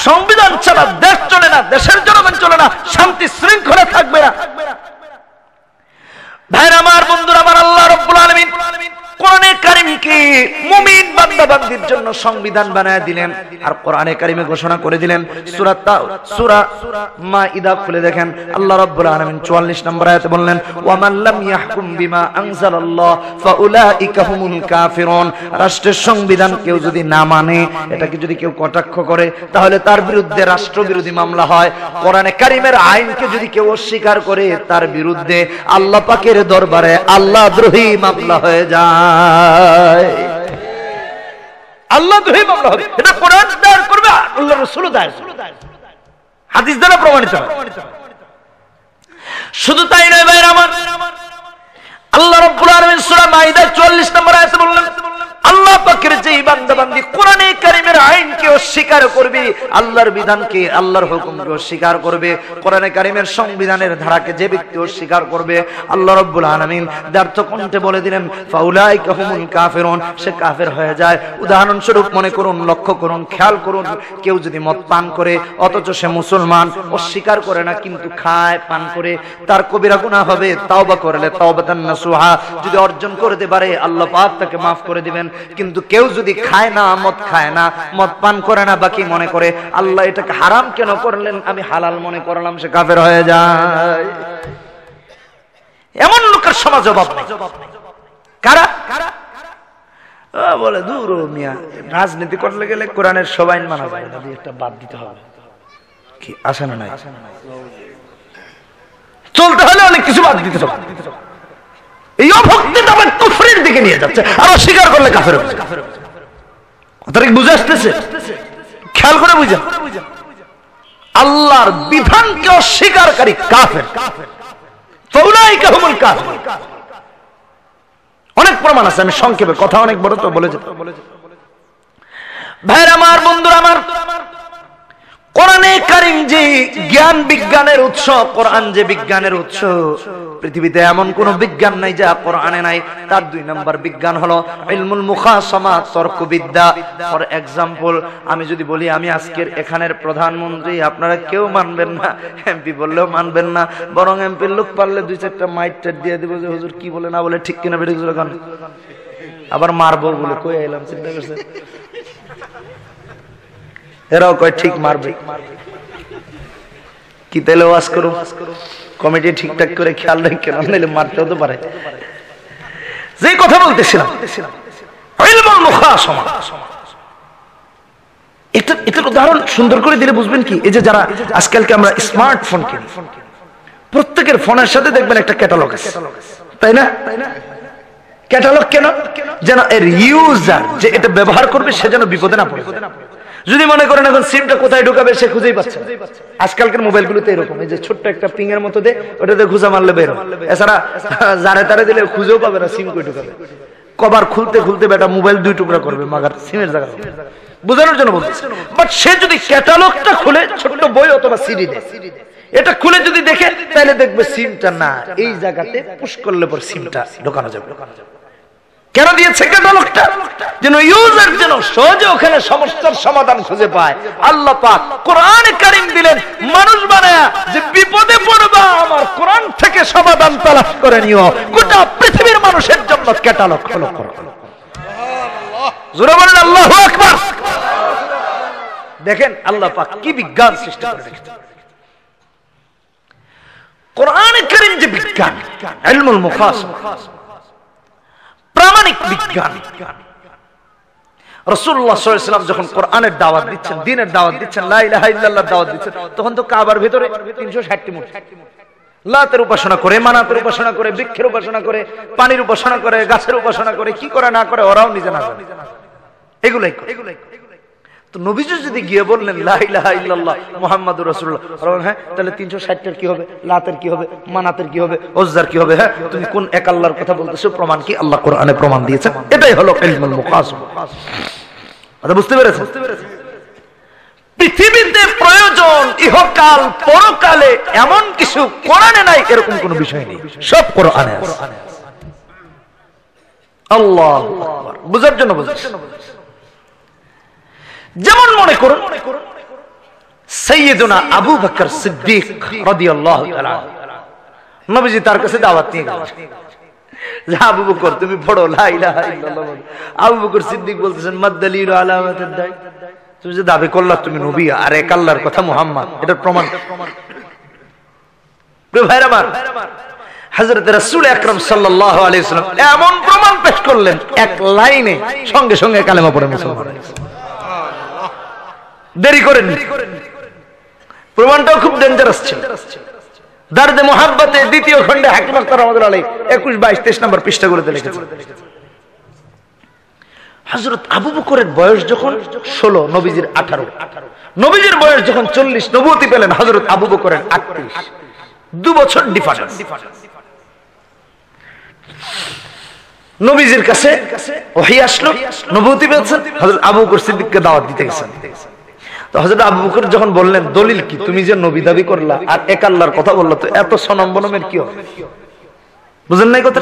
সংবিধান ছাড়া দেশ চলে না, দেশের জনগণ চলে না, শান্তি শৃঙ্খলা থাকবে না। ভাইরা আমার, বন্ধুরা আমার, আল্লাহ রাব্বুল আলামিন কোরআনে কারীমকে মুমিন বান্দা-বান্দীর জন্য সংবিধান বানায় দিলেন। আর কোরআনে কারীমে ঘোষণা করে দিলেন, সূরা মাইদা খুলে দেখেন, আল্লাহ রাব্বুল আলামিন 44 নম্বর আয়াতে বললেন, ওয়া মান লাম ইয়াহকুম বিমা আনজালাল্লাহ ফাউলাইকা হুমুল কাফিরুন। রাষ্ট্রের সংবিধান কেউ যদি না মানে, এটাকে যদি কেউ কটাক্ষ করে, তাহলে তার বিরুদ্ধে রাষ্ট্রবিরোধী মামলা হয়। কোরআনে কারীমের আইনকে যদি কেউ অস্বীকার করে, তার বিরুদ্ধে আল্লাহ পাকের দরবারে আল্লাহদ্রোহী মামলা হয়ে যায়। আল্লাহদ্রোহী মামলা হবে। এটা কোরআন দায়ের করবে, আল্লাহর রাসূল দায়ের করবে, হাদিস দ্বারা প্রমাণিত হয়। শুধু তাই নয় ভাইরা আমার, আল্লাহ রাব্বুল আলামিন সূরা মাইদা 44 নম্বর আয়াতে বললেন, আল্লাহ পাকের যে বান্দা-বান্দী কোরআনে কারীমের আইনকে অস্বীকার করবে, আল্লাহর বিধানকে, আল্লাহর হুকুমকে অস্বীকার করবে, কোরআনে কারীমের সংবিধানের ধারাকে যে ব্যক্তি অস্বীকার করবে, আল্লাহ রাব্বুল আলামিন দ্ব্যর্থ কণ্ঠে বলে দিলেন, ফাউলাইকা হুমুল কাফিরুন, সে কাফের হয়ে যায়। উদাহরণস্বরূপ মনে করুন, লক্ষ্য করুন, খেয়াল করুন, কেউ যদি মদ পান করে অথচ সে মুসলমান, অস্বীকার করে না কিন্তু খায়, পান করে, তার কবিরা গুনাহ হবে। তাওবা করলে তাওবাতান নাসুহা যদি অর্জন করতে পারে, আল্লাহ পাক তাকে maaf করে দিবেন। কিন্তু কেউ যদি খায় না, মদ খায় না, মদ পান করে না, বাকি মনে করে আল্লাহ এটাকে হারাম কেন করলেন, আমি হালাল মনে করলাম, সে কাফের হয়ে যায়। এমন লোকের সমাজ অভাব নেই। কারা বলে, দূর মিয়া, রাজনীতি করলে গেলে কোরআনের সব আইন মানা যায় না, একটা বাদ দিতে হবে। কি আসে না? নাই, চলতে হলে অনেক কিছু বাদ দিতে হবে। এই অভক্তিটা আবার কুফরির দিকে নিয়ে যাচ্ছে, আর অস্বীকার করলে কাফের হবে। কথা কি বুঝে আসতেছে? খেয়াল করে বুঝেন, আল্লাহর বিধানকে অস্বীকারী কাফের, ফাউলাইকা হুমুল কাফিরুন। অনেক প্রমাণ আছে, আমি সংক্ষেপে, কথা অনেক বড় তো বলে যেতে। ভাইরা আমার, বন্ধুরা আমার, কোরআনে কারীম যে জ্ঞান বিজ্ঞানের উৎস, কোরআন যে বিজ্ঞানের উৎস, পৃথিবীতে এমন কোন বিজ্ঞান নাই যা কোরআনে নাই। তার 2 নম্বর বিজ্ঞান হলো ইলমুল মুখাসামা, তর্কবিদ্যা। ফর এক্সাম্পল, আমি যদি বলি আমি আজকের এখানের প্রধানমন্ত্রী, আপনারা কেউ মানবেন না, এমপি বললেও মানবেন না, বরং এমপির লোক পারলে 2-4টা মাইট টাইট দিয়ে দিব যে হুজুর কি বলে না বলে, ঠিক কিনা বেরিয়ে গেল। আবার মারবো বলে কই এলাম, চিন্তা করছে, এরাও কয় ঠিক মারবে। কি তাইলে ওয়াজ করো, কমিটি ঠিকঠাক করে খেয়াল রাখে, নাহলে মারতেও তো পারে। যে কথা বলতেছিলাম, ইলমুল মুখাসামা, এটার উদাহরণ সুন্দর করে দিলে বুঝবেন কি, এই যে যারা আজকালকে আমরা স্মার্টফোন কিনি, প্রত্যেকের ফোনের সাথে দেখবেন একটা ক্যাটালগ আছে, তাই না? ক্যাটালগ কেন? যেন এর ইউজার যে এটা ব্যবহার করবে সে যেন বিপদে না পড়ে। যদি মনে করেন এখন সিমটা কোথায় ঢুকাবে সে খুঁজেই পাচ্ছে। আজকালকার মোবাইলগুলোতে এরকম, এই যে ছোট্ট একটা পিং এর মতো দেয়, ওটাতে খুঁজা মারলে বের, এছাড়া জারে তারে দিলে খুঁজেও পাবে না সিম কই ঢুকাবে। কভার খুলতে খুলতে বেটা মোবাইল 2 টুকরা করবে, মাগার সিমের জায়গা। বোঝানোর জন্য বলতেছি। বাট সে যদি ক্যাটালগটা খুলে, ছোট্ট বই অথবা সিডি দেয়, এটা খুলে যদি দেখে, তাহলে দেখবে সিমটা না, এই জায়গাতে পুশ করলে পর সিমটা ঢোকানো যাবে। কেন দিয়েছে ক্যাটালগটা? যেন ইউজার যেন সহজে ওখানে সমস্যার সমাধান খুঁজে পায়। আল্লাহ পাক কোরআনে কারীম দিলেন মানুষ বানায়া, যে বিপদে পড়বা আমার কোরআন থেকে সমাধান তালাশ করে নিও। গোটা পৃথিবীর মানুষের জন্য ক্যাটালগ হলো কোরআন। জোরে বলেন আল্লাহু আকবার। দেখেন আল্লাহ পাক কি বিজ্ঞান সৃষ্টি করে রেখেছেন। কোরআনে কারীম যে বিজ্ঞান, ইলমুল মুখাসামা, প্রামাণিক বিজ্ঞান। রাসূলুল্লাহ সাল্লাল্লাহু আলাইহি ওয়াসাল্লাম যখন কোরআনের দাওয়াত দিচ্ছেন, দ্বীনের দাওয়াত দিচ্ছেন, লা ইলাহা ইল্লাল্লাহর দাওয়াত দিচ্ছেন, তখন তো কাবার ভিতরে 360টি মূর্তি, লাতের উপাসনা করে, মানাতের উপাসনা করে, বৃক্ষের উপাসনা করে, পানির উপাসনা করে, গাছের উপাসনা করে, কি করে না করে ওরাও নিজে না জানে, এগুলাই। তো নবীজি যদি গিয়ে বললেন লা ইলাহা ইল্লাল্লাহ মুহাম্মাদুর রাসূলুল্লাহ, হ্যাঁ তাহলে 360টার কি হবে, লাতের কি হবে, মানাতের কি হবে, উজ্জার কি হবে? হ্যাঁ তুমি কোন এক আল্লাহর কথা বলতেছো, প্রমাণ কি? আল্লাহ কোরআনে প্রমাণ দিয়েছেন। এটাই হলো ইলমুল মুখাসামা। আচ্ছা, বুঝতে পেরেছেন? পৃথিবীতে প্রয়োজন ইহকাল পরকালে এমন কিছু কোরআনে নাই, এরকম কোনো বিষয় নেই, সব কোরআনে আছে। আল্লাহু আকবার। বুঝার জন্য বলছি। যেমন মনে করুন সাইয়্যিদুনা আবু বকর সিদ্দিক রাদিয়াল্লাহু তাআলা, নবীজি তার কাছে দাওয়াত নিয়ে গেলেন যে আবু বকর তুমি পড়ো লা ইলাহা ইল্লাল্লাহ। আবু বকর সিদ্দিক বলতেছেন মাদ-দালিল আলামাতুদ দাই, তুমি যে দাবি করলা তুমি নবী আর এক আল্লাহর কথা মুহাম্মদ, এটার প্রমাণ। প্রিয় ভাইরা আমার, হযরত রাসূল আকরাম সাল্লাল্লাহু আলাইহি ওয়াসাল্লাম এমন প্রমাণ পেশ করলেন, এক লাইনে সঙ্গে সঙ্গে কালেমা পড়ে মুসলমান হয়ে গেছে। দেরি করেন, প্রমাণটাও খুব ডেঞ্জারাস ছিল। দারদে মুহাব্বতে দ্বিতীয় খণ্ডে হাকিম আখতার রাহমাতুল্লাহ আলাইহি 21, 22, 23 নম্বর পৃষ্ঠাগুলোতে লিখেছেন, হযরত আবু বকরের বয়স যখন 16, নবীজির 18, নবীজির বয়স যখন 40, নবুয়তি পেলেন হযরত আবু বকরের 38, 2 বছর ডিফারেন্স। নবীজির কাছে ওহী আসলো, নবুয়তি পেয়েছেন, হযরত আবু বকর সিদ্দিককে দাওয়াত দিতে গেছেন। তো হযরত আবু বকর যখন বললেন দলিল কি, তুমি যে নবী দাবি করলা আর এক আল্লাহর কথা বললা, তো এত সনম্বনমের কি হবে? বুঝেন নাই কথা?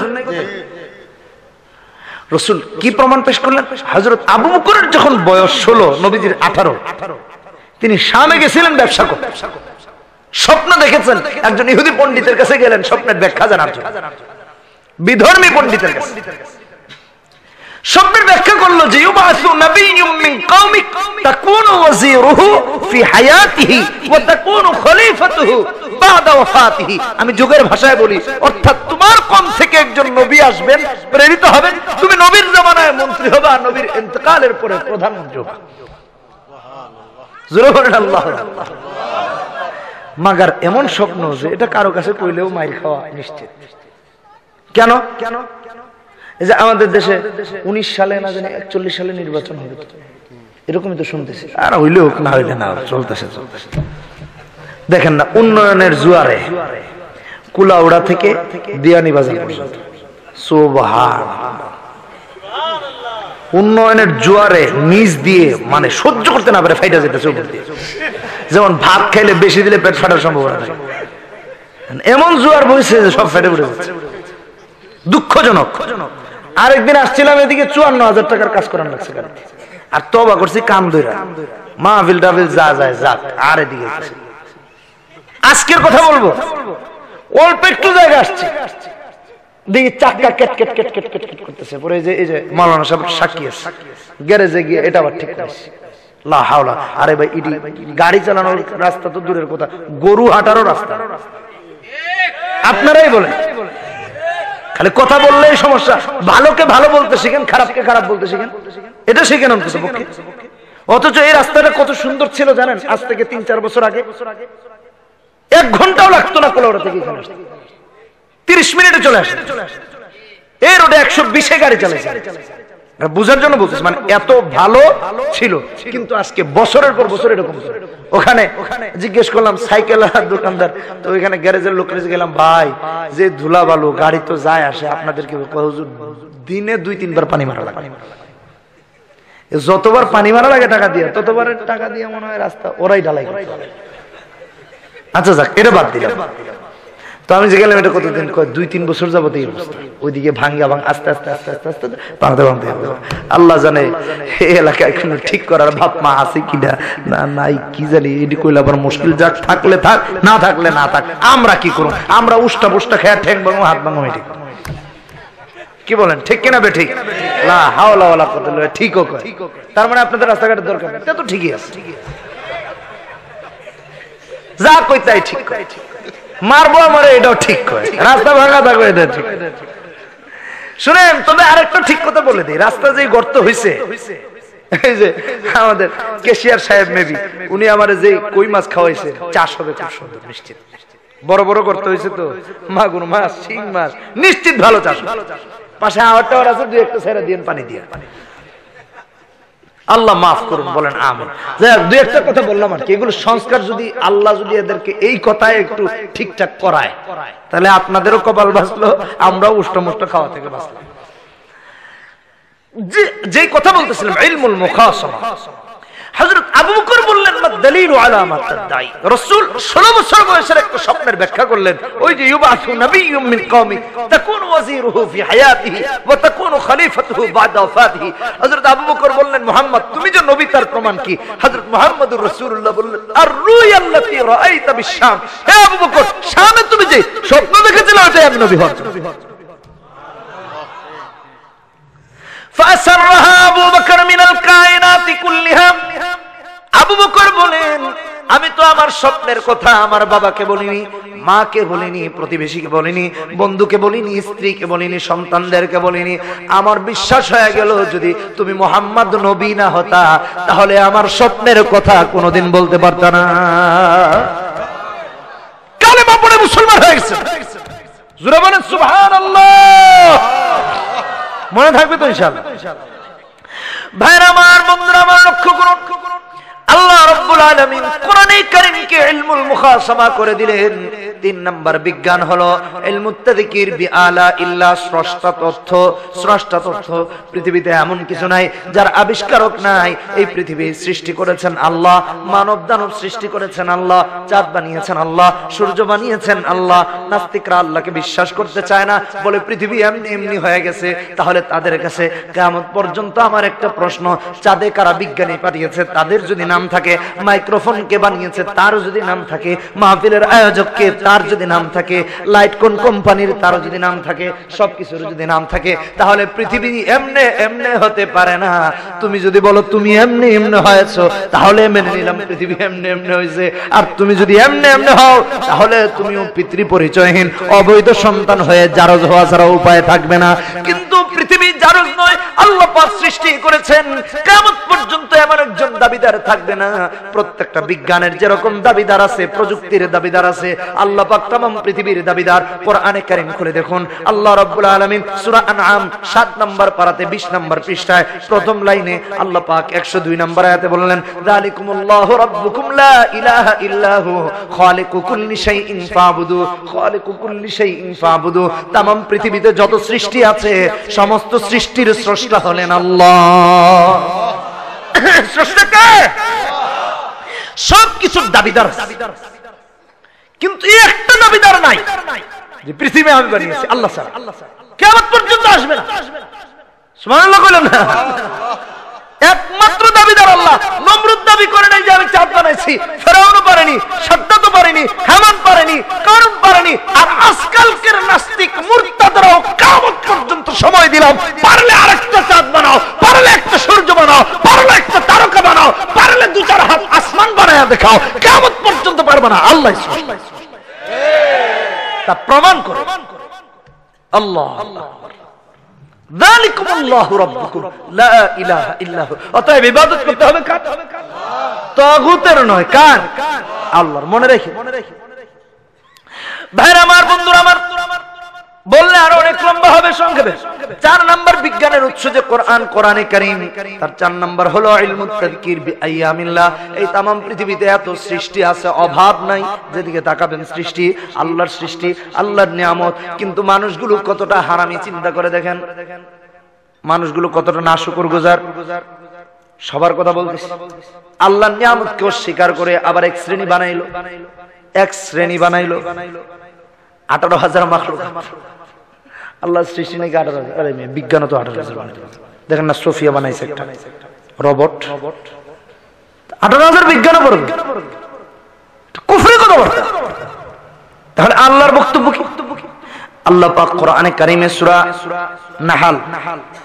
রাসূল কি প্রমাণ পেশ করলেন? হযরত আবু বকরের যখন বয়স 16, নবীজির 18, তিনি শামে গেছিলেন ব্যবসা করতে। স্বপ্ন দেখেছেন, একজন ইহুদি পণ্ডিতের কাছে গেলেন স্বপ্নের ব্যাখ্যা জানার জন্য, বিধর্মী পণ্ডিতের কাছে। স্বপ্নের ব্যাখ্যা করলো যে ইউবাসু নাবিয়্যুম মিন কওমিক তাকুনু ওয়াজিরুহু ফি হায়াতিহি ওয়া তাকুনু খলিফাতুহু বাদা ওয়াফাতিহি। আমি যুগের ভাষায় বলি, অর্থাৎ তোমার কম থেকে একজন নবী আসবেন, প্রেরিত হবেন, তুমি নবীর জামানায় মন্ত্রী হবে আর নবীর ইন্তেকালের পরে প্রধানমন্ত্রী হবে। সুবহানাল্লাহ, জোরে বলেন আল্লাহু আকবার। মাগার এমন স্বপ্ন যে এটা কারো কাছে কইলেও মাইর খাওয়া নিশ্চিত। কেন? এই যে আমাদের দেশে 19 সালে না জানি 41 সালে নির্বাচন হবে, এরকমই তো শুনতেছি। আর হইলে হোক, না হইলে না, চলতেছে। দেখেন না, উন্নয়নের জোয়ারে কুলাউড়া থেকে দিয়ানি বাজার পর্যন্ত সুবহানাল্লাহ, উন্নয়নের জোয়ারে নিচ দিয়ে মানে সহ্য করতে না পারে ফাইটা যেতেছে উপর দিয়ে। যেমন ভাত খাইলে বেশি দিলে পেট ফাটার সম্ভাবনা থাকে, এমন জোয়ার বইছে যে সব ফেটে উঠে যাচ্ছে, দুঃখজনক। আরেকদিন আসছিলাম এদিকে 54,000 টাকার কাজ করার লাগছে গাড়িতে, আর তবা করছি কাম দইরা, মাহফিল টাফিল যা যায় যাক। আর এদিকে আজকের কথা বলবো, অল্প একটু জায়গা আসছে, দেখি চাক্কা কেট কেট কেট কেট কেট কেট করতেছে। পরে এই যে মাওলানা সাহেব সাক্ষী আছে, গ্যারেজে গিয়ে এটা আবার ঠিক করেছে। লা হাওলা, আরে ভাই ইডি গাড়ি চালানোর রাস্তা তো দূরের কথা, গরু হাঁটারও রাস্তা। আপনারাই বলেন, খালি কথা বললেই সমস্যা। ভালোকে ভালো বলতে শিখেন, খারাপকে খারাপ বলতে শিখেন, এটা শিখেন অন্ততপক্ষে। অথচ এই রাস্তাটা কত সুন্দর ছিল জানেন, আজ থেকে 3-4 বছর আগে 1 ঘন্টাও লাগতো না কোলাউড়া থেকে এখানে আসতে, 30 মিনিটে চলে আসে। এই রোডে 120-এ গাড়ি চালাইছে, বুঝার জন্য বলতেছি, মানে এত ভালো ছিল। কিন্তু আজকে বছরের পর বছর এরকম। ওখানে জিজ্ঞেস করলাম সাইকেল দোকানদার, তো ওইখানে গ্যারেজের লোক গেলাম, ভাই যে ধুলা বালু গাড়ি তো যায় আসে, আপনাদেরকে দিনে 2-3 বার পানি মারা লাগে। যতবার পানি মারা লাগে টাকা দিয়ে, ততবারের টাকা দিয়ে মনে হয় রাস্তা ওরাই ঢালাই করে। আচ্ছা যাক, এটা বাদ দিলাম। তো আমি যে গেলাম, এটা কতদিন, 2-3 বছর যাবত এই অবস্থা। ওইদিকে ভাঙ্গা আস্তে আস্তে আস্তে আস্তে আস্তে ভাঙতে ভাঙতে আল্লাহ জানে এই এলাকায় কোনো ঠিক করার বাপ মা আছে কিনা, না নাই কি জানি। এটি কইলে আবার মুশকিল, যাক থাকলে থাক, না থাকলে না থাক। আমরা কি করব? আমরা উষ্টা পুষ্টা খেয়ে ঠ্যাং ভাঙবো, হাত ভাঙবো, ঠিক কি বলেন? ঠিক কিনা বে ঠিক? লা হাওলা ওয়ালা কুওয়াতা ইল্লা বিল্লাহ। ঠিকও কয়, তার মানে আপনাদের রাস্তাঘাটের দরকার নেই, তা তো ঠিকই আছে। যা কই তাই ঠিক কয়, মারবো আমারে এটাও ঠিক কয়, রাস্তা ভাঙা থাকবে এটা ঠিক। শুনেন, তবে আরেকটা ঠিক কথা বলে দিই, রাস্তা যে গর্ত হইছে, এই যে আমাদের কেশিয়ার সাহেব মেবি উনি আমারে যে কই মাছ খাওয়াইছে, চাষ হবে খুব সুন্দর নিশ্চিত। বড় বড় গর্ত হইছে তো, মাগুর মাছ, শিং মাছ নিশ্চিত ভালো চাষ। পাশে আওয়ার টাওয়ার আছে, 2-1টা ছেড়ে দিয়ে পানি দিয়ে। আল্লাহ মাফ করুন, বলেন আমিন। যাই হোক, 2-1টা কথা বললাম আর কি। এগুলো সংস্কার যদি আল্লাহ যদি এদেরকে এই কথায় একটু ঠিকঠাক করায়, তাহলে আপনাদেরও কপাল বাঁচলো, আমরাও উষ্টা খাওয়া থেকে বাঁচলাম। যে কথা বলতেছিলাম, ইলমুল মুখাসামা। হযরত আবু বকর বললেন, মা দলিলু আলা মা তাদাই। রাসূল 16 বছর বয়সের একটা স্বপ্নের ব্যাখ্যা করলেন। ওই যে ইউবাসু নাবিয়্যুম মিন কওমি তাকুনু ওয়াজিরুহু ফি হায়াতিহি ওয়া তাকুনু খলিফাতুহু বা'দা ওয়াফাতিহি। হযরত আবু বকর বললেন, মুহাম্মদ তুমি যে নবী তার প্রমাণ কি? হযরত মুহাম্মদুর রাসূলুল্লাহ বললেন, আর-রুয়া আল্লাতী রাআইতা বিশ-শাম। হে আবু বকর, শামে তুমি যে স্বপ্ন দেখেছিলে ওটাই আমি নবী হচ্ছি। فأسرها أبو بكر من الكائنات كلها। আবু বকর বলেন, আমি তো আমার স্বপ্নের কথা আমার বাবাকে বলিনি, মাকে বলিনি, প্রতিবেশীকে বলিনি, বন্ধুকে বলিনি, স্ত্রীকে বলিনি, সন্তানদেরকে বলিনি। আমার বিশ্বাস হয়ে গেল, যদি তুমি মুহাম্মদ নবী না হতা, তাহলে আমার স্বপ্নের কথা কোনোদিন বলতে পারতা না। কালেমা পড়ে মুসলমান হয়ে গেছে। জোরে বলেন সুবহানাল্লাহ। মনে থাকবে তো ইনশাআল্লাহ। ভাইরা আমার, বন্ধুরা আমার, লক্ষ্য করুন, আল্লাহ রাব্বুল আলামিন কোরআনে কারীমকে ইলমুল মুখাসামা করে দিলেন। 3 নাম্বার বিজ্ঞান হলো ইলমুত তাযকির বিআলা ইল্লা স্রষ্টা তথ্য। স্রষ্টা তথ্য, পৃথিবীতে এমন কিছু নাই যার আবিষ্কারক নাই। এই পৃথিবী সৃষ্টি করেছেন আল্লাহ, মানব দানব সৃষ্টি করেছেন আল্লাহ, চাঁদ বানিয়েছেন আল্লাহ, সূর্য বানিয়েছেন আল্লাহ। নাস্তিকরা আল্লাহকে বিশ্বাস করতে চায় না, বলে পৃথিবী এমনি এমনি হয়ে গেছে। তাহলে তাদের কাছে কিয়ামত পর্যন্ত আমার একটা প্রশ্ন, চাঁদে কারা বিজ্ঞানী পাঠিয়েছে তাদের যদি নাম থাকে, মাইক্রোফোন কে বানিয়েছে তার যদি নাম থাকে, মাহফিলের আয়োজক কে তার যদি নাম থাকে, লাইট কোন কোম্পানির তার যদি নাম থাকে, সবকিছুর যদি নাম থাকে, তাহলে পৃথিবী এমনে এমনে হতে পারে না। তুমি যদি বলো তুমি এমনি এমনে হয়েছো, তাহলে মেনে নিলাম পৃথিবী এমনে এমনে হয়েছে। আর তুমি যদি এমনে এমনে হও, তাহলে তুমিও পিতৃ পরিচয়হীন অবৈধ সন্তান হয়ে জারজ হওয়া ছাড়া উপায় থাকবে না। কিন্তু পৃথিবী জারজ নয়, আল্লাহ পাক সৃষ্টি করেছেন। কিয়ামত পর্যন্ত এমন একজন দাবিদার থাকবে না। প্রত্যেকটা বিজ্ঞানের যেরকম দাবিদার আছে, প্রযুক্তির দাবিদার আছে, আল্লাহ পাক तमाम পৃথিবীর দাবিদার। কোরআনে কারীম খুলে দেখুন, আল্লাহ রাব্বুল আলামিন সূরা আনআম 7 নম্বর পারাতে 20 নম্বর পৃষ্ঠায় প্রথম লাইনে আল্লাহ পাক 102 নম্বর আয়াতে বললেন, যালিকুমুল্লাহু রাব্বুকুম লা ইলাহা ইল্লাহু খালিকু কুল্লি শাইইন ফাবুদু, খালিকু কুল্লি শাইইন ফাবুদু। तमाम পৃথিবীতে যত সৃষ্টি আছে সমস্ত সৃষ্টির স্রষ্টা হলেন আল্লাহ। স্রষ্টা কে? সবকিছুর দাবিদার, কিন্তু একটা দাবিদার নাই যে পৃথিবী আমি বানিয়েছি আল্লাহ ছাড়া, কিয়ামত পর্যন্ত আসবে না। সুবহানাল্লাহ বলেন না? একমাত্র দাবিদার আল্লাহ। নমরুদ দাবি করে নাই যে আমি চাঁদ বানাইছি, ফেরাউনও পারেনি, সাদ্দাতও পারেনি, হামান পারেনি, কারুন পারেনি। আর আজকালকের নাস্তিক মুরতাদরাও কিয়ামত পর্যন্ত সময় দিলাম, পারলে আরেকটা চাঁদ বানাও, পারলে একটা সূর্য বানাও, পারলে একটা তারকা বানাও, পারলে 2-4 হাত আসমান বানায়া দেখাও, কিয়ামত পর্যন্ত পারবে না। আল্লাহ তা প্রমাণ করে। আল্লাহ যালিকুমুল্লাহু রাব্বুকুম লা ইলাহা ইল্লাহু। অতএব ইবাদত করতে হবে কার? তাগুতের নয়, কার? আল্লাহর। মনে রেখে ভাইরা আমার, বন্ধুরা আমার, বললে আরো অনেক লম্বা হবে, সংক্ষেপে 4 নম্বর বিজ্ঞানের উৎস যে কোরআন, কোরআনে কারীম, তার 4 নম্বর হলো ইলমুত তাযকির বিআইয়ামিল্লাহ। এই तमाम পৃথিবীতে এত সৃষ্টি আছে, অভাব নাই। যেদিকে তাকাবেন সৃষ্টি, আল্লাহর সৃষ্টি, আল্লাহর নিয়ামত। কিন্তু মানুষগুলো কতটা হারামি চিন্তা করে দেখেন, মানুষগুলো কতটা নাশুকরগুজার। সবার কথা বলতেছি। আল্লাহর নিয়ামতকে অস্বীকার করে আবার এক শ্রেণী বানাইলো, 18,000 মাখলুক। আল্লাহ সৃষ্টি নাকি 18,000। আরে বিজ্ঞান তো 18,000 বানাইছে। দেখেন না, সোফিয়া বানাইছে একটা রোবট, 18,000 বিজ্ঞান পড়বে। কুফরি কথা বলে। তাহলে আল্লাহর বক্তব্য কি? আল্লাহ পাক কোরআনে কারীমে সূরা নাহাল